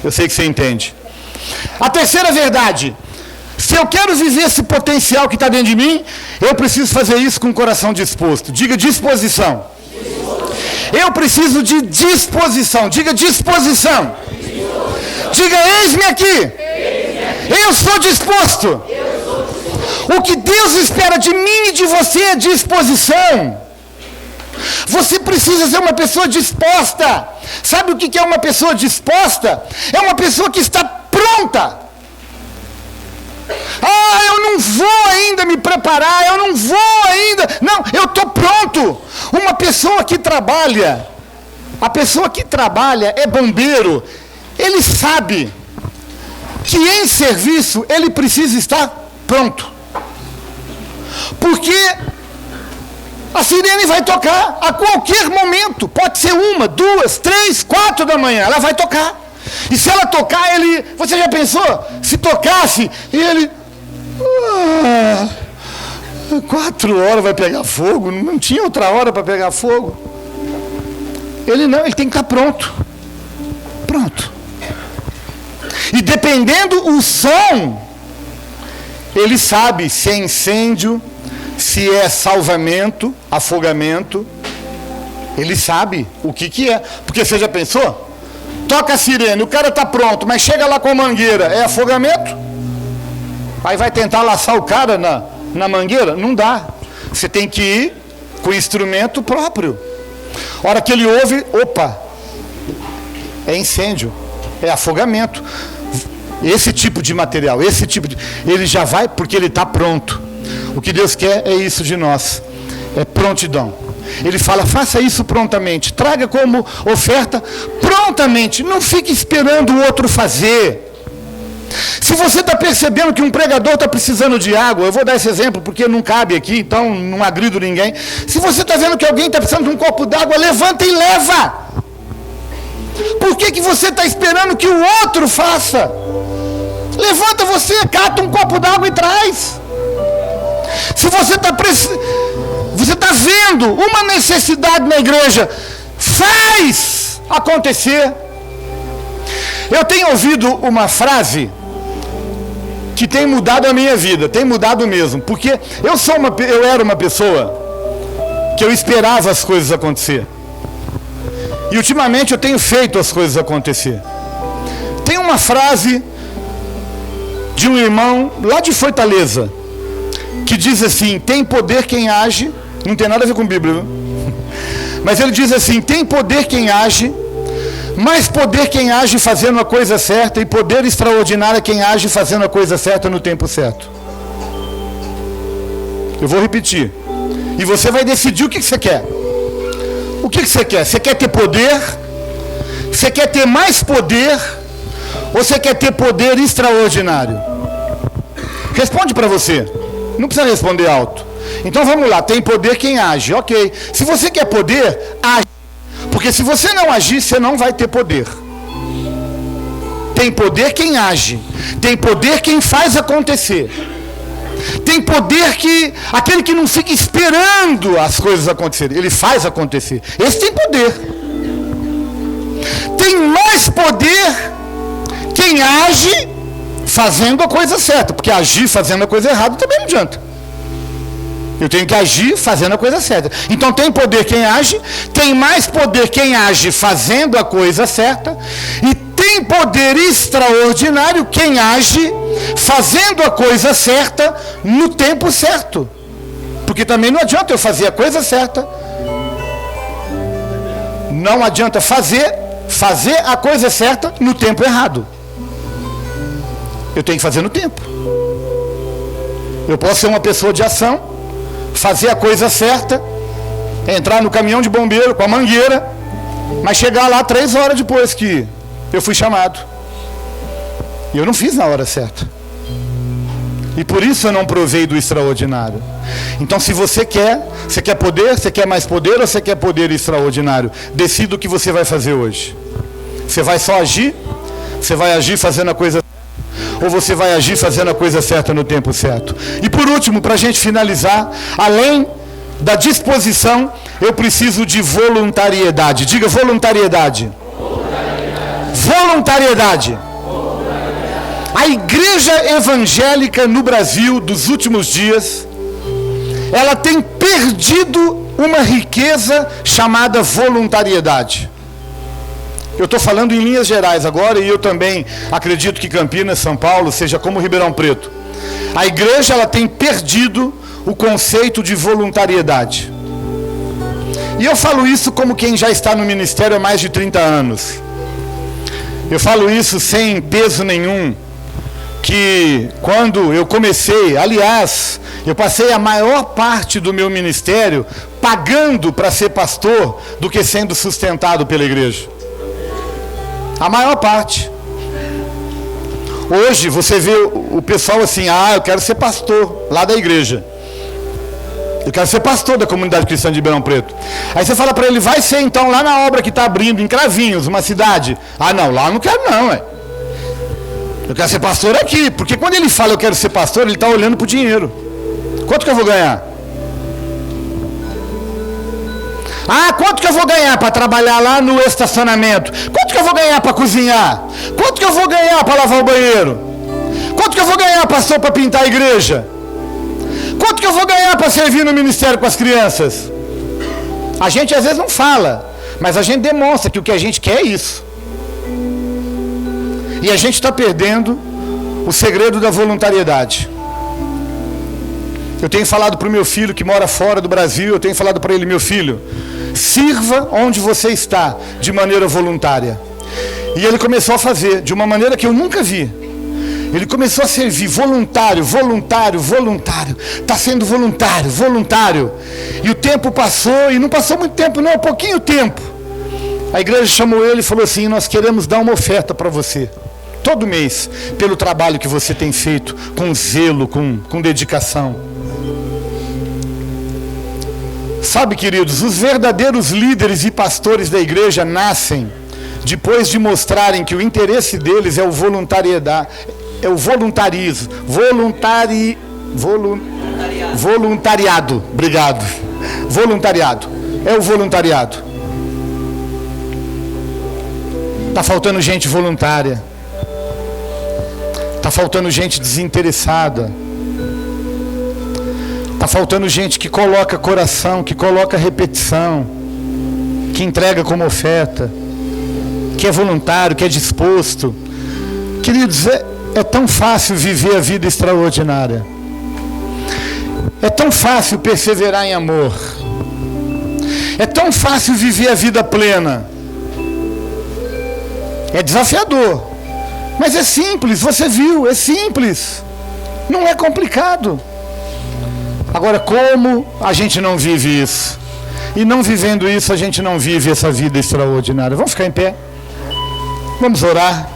Eu sei que você entende. A terceira verdade. Se eu quero viver esse potencial que está dentro de mim, eu preciso fazer isso com o coração disposto. Diga disposição. Eu preciso de disposição. Diga disposição. Diga, eis-me aqui. Eu sou disposto. O que Deus espera de mim e de você é disposição. Você precisa ser uma pessoa disposta. Sabe o que é uma pessoa disposta? É uma pessoa que está pronta. Ah, eu não vou ainda me preparar, eu não vou ainda. Não, eu estou pronto. Uma pessoa que trabalha, a pessoa que trabalha é bombeiro, ele sabe que em serviço ele precisa estar pronto. Porque a sirene vai tocar a qualquer momento. Pode ser 1, 2, 3, 4 da manhã, ela vai tocar. E se ela tocar, ele... Você já pensou? Se tocasse, ele... 4 horas vai pegar fogo, não tinha outra hora para pegar fogo. Ele não, ele tem que estar pronto. Pronto. E dependendo o som, ele sabe se é incêndio, se é salvamento, afogamento. Ele sabe o que é. Porque você já pensou? Toca a sirene, o cara está pronto, mas chega lá com a mangueira, é afogamento? Aí vai tentar laçar o cara na mangueira? Não dá. Você tem que ir com o instrumento próprio. A hora que ele ouve, opa, é incêndio, é afogamento. Esse tipo de material, ele já vai porque ele está pronto. O que Deus quer é isso de nós, é prontidão. Ele fala, faça isso prontamente, traga como oferta prontamente, não fique esperando o outro fazer. Se você está percebendo que um pregador está precisando de água, eu vou dar esse exemplo porque não cabe aqui, então não agrido ninguém. Se você está vendo que alguém está precisando de um copo d'água, levanta e leva. Por que você está esperando que o outro faça? Levanta você, cata um copo d'água e traz. Se você está vendo uma necessidade na igreja, faz acontecer. Eu tenho ouvido uma frase que tem mudado a minha vida, tem mudado mesmo, porque eu era uma pessoa que eu esperava as coisas acontecer. E ultimamente eu tenho feito as coisas acontecer. Tem uma frase de um irmão lá de Fortaleza, que diz assim, tem poder quem age, não tem nada a ver com Bíblia, viu? Mas ele diz assim, tem poder quem age, mais poder quem age fazendo a coisa certa, e poder extraordinário quem age fazendo a coisa certa no tempo certo. Eu vou repetir, e você vai decidir o que você quer. O que você quer? Você quer ter poder? Você quer ter mais poder? Ou você quer ter poder extraordinário? Responde para você. Não precisa responder alto. Então vamos lá, tem poder quem age, ok. Se você quer poder, age. Porque se você não agir, você não vai ter poder. Tem poder quem age. Tem poder quem faz acontecer. Tem poder aquele que não fica esperando as coisas acontecerem. Ele faz acontecer. Esse tem poder. Tem mais poder quem age fazendo a coisa certa. Porque agir fazendo a coisa errada também não adianta. Eu tenho que agir fazendo a coisa certa. Então tem poder quem age, tem mais poder quem age fazendo a coisa certa, e tem poder extraordinário quem age fazendo a coisa certa no tempo certo. Porque também não adianta eu fazer a coisa certa. Não adianta fazer a coisa certa no tempo errado. Eu tenho que fazer no tempo. Eu posso ser uma pessoa de ação, fazer a coisa certa, entrar no caminhão de bombeiro com a mangueira, mas chegar lá 3 horas depois que eu fui chamado. E eu não fiz na hora certa. E por isso eu não provei do extraordinário. Então, se você quer poder, você quer mais poder ou você quer poder extraordinário? Decida o que você vai fazer hoje. Você vai só agir? Você vai agir fazendo a coisa certa? Ou você vai agir fazendo a coisa certa no tempo certo? E por último, para a gente finalizar, além da disposição, eu preciso de voluntariedade. Diga voluntariedade. Voluntariedade. A igreja evangélica no Brasil dos últimos dias, ela tem perdido uma riqueza chamada voluntariedade. Eu estou falando em linhas gerais agora, e eu também acredito que Campinas, São Paulo, seja como Ribeirão Preto. A igreja, ela tem perdido o conceito de voluntariedade. E eu falo isso como quem já está no ministério há mais de 30 anos. Eu falo isso sem peso nenhum, que quando eu comecei, aliás, eu passei a maior parte do meu ministério pagando para ser pastor do que sendo sustentado pela igreja. A maior parte. Hoje você vê o pessoal assim, eu quero ser pastor lá da igreja. Eu quero ser pastor da comunidade cristã de Ribeirão Preto. Aí você fala para ele, vai ser então lá na obra que está abrindo em Cravinhos, uma cidade. Não, lá eu não quero não, eu quero ser pastor aqui, porque quando ele fala eu quero ser pastor, ele está olhando para o dinheiro. Quanto que eu vou ganhar? Quanto que eu vou ganhar para trabalhar lá no estacionamento? Quanto que eu vou ganhar para cozinhar? Quanto que eu vou ganhar para lavar o banheiro? Quanto que eu vou ganhar, pastor, para pintar a igreja? Quanto que eu vou ganhar para servir no ministério com as crianças? A gente às vezes não fala, mas a gente demonstra que o que a gente quer é isso. E a gente está perdendo o segredo da voluntariedade. Eu tenho falado para o meu filho que mora fora do Brasil, eu tenho falado para ele, meu filho, sirva onde você está, de maneira voluntária. E ele começou a fazer, de uma maneira que eu nunca vi. Ele começou a servir voluntário. Está sendo voluntário. E o tempo passou, e não passou muito tempo não, pouquinho tempo. A igreja chamou ele e falou assim, nós queremos dar uma oferta para você. Todo mês, pelo trabalho que você tem feito, com zelo, com dedicação. Sabe, queridos, os verdadeiros líderes e pastores da igreja nascem depois de mostrarem que o interesse deles é o voluntariedade, é o voluntarismo, voluntariado, obrigado, voluntariado, é o voluntariado. Está faltando gente voluntária, está faltando gente desinteressada, está faltando gente que coloca coração, que coloca repetição, que entrega como oferta, que é voluntário, que é disposto. Queridos, é tão fácil viver a vida extraordinária. É tão fácil perseverar em amor. É tão fácil viver a vida plena. É desafiador, mas é simples, você viu, é simples. Não é complicado. Agora, como a gente não vive isso? E não vivendo isso, a gente não vive essa vida extraordinária. Vamos ficar em pé? Vamos orar.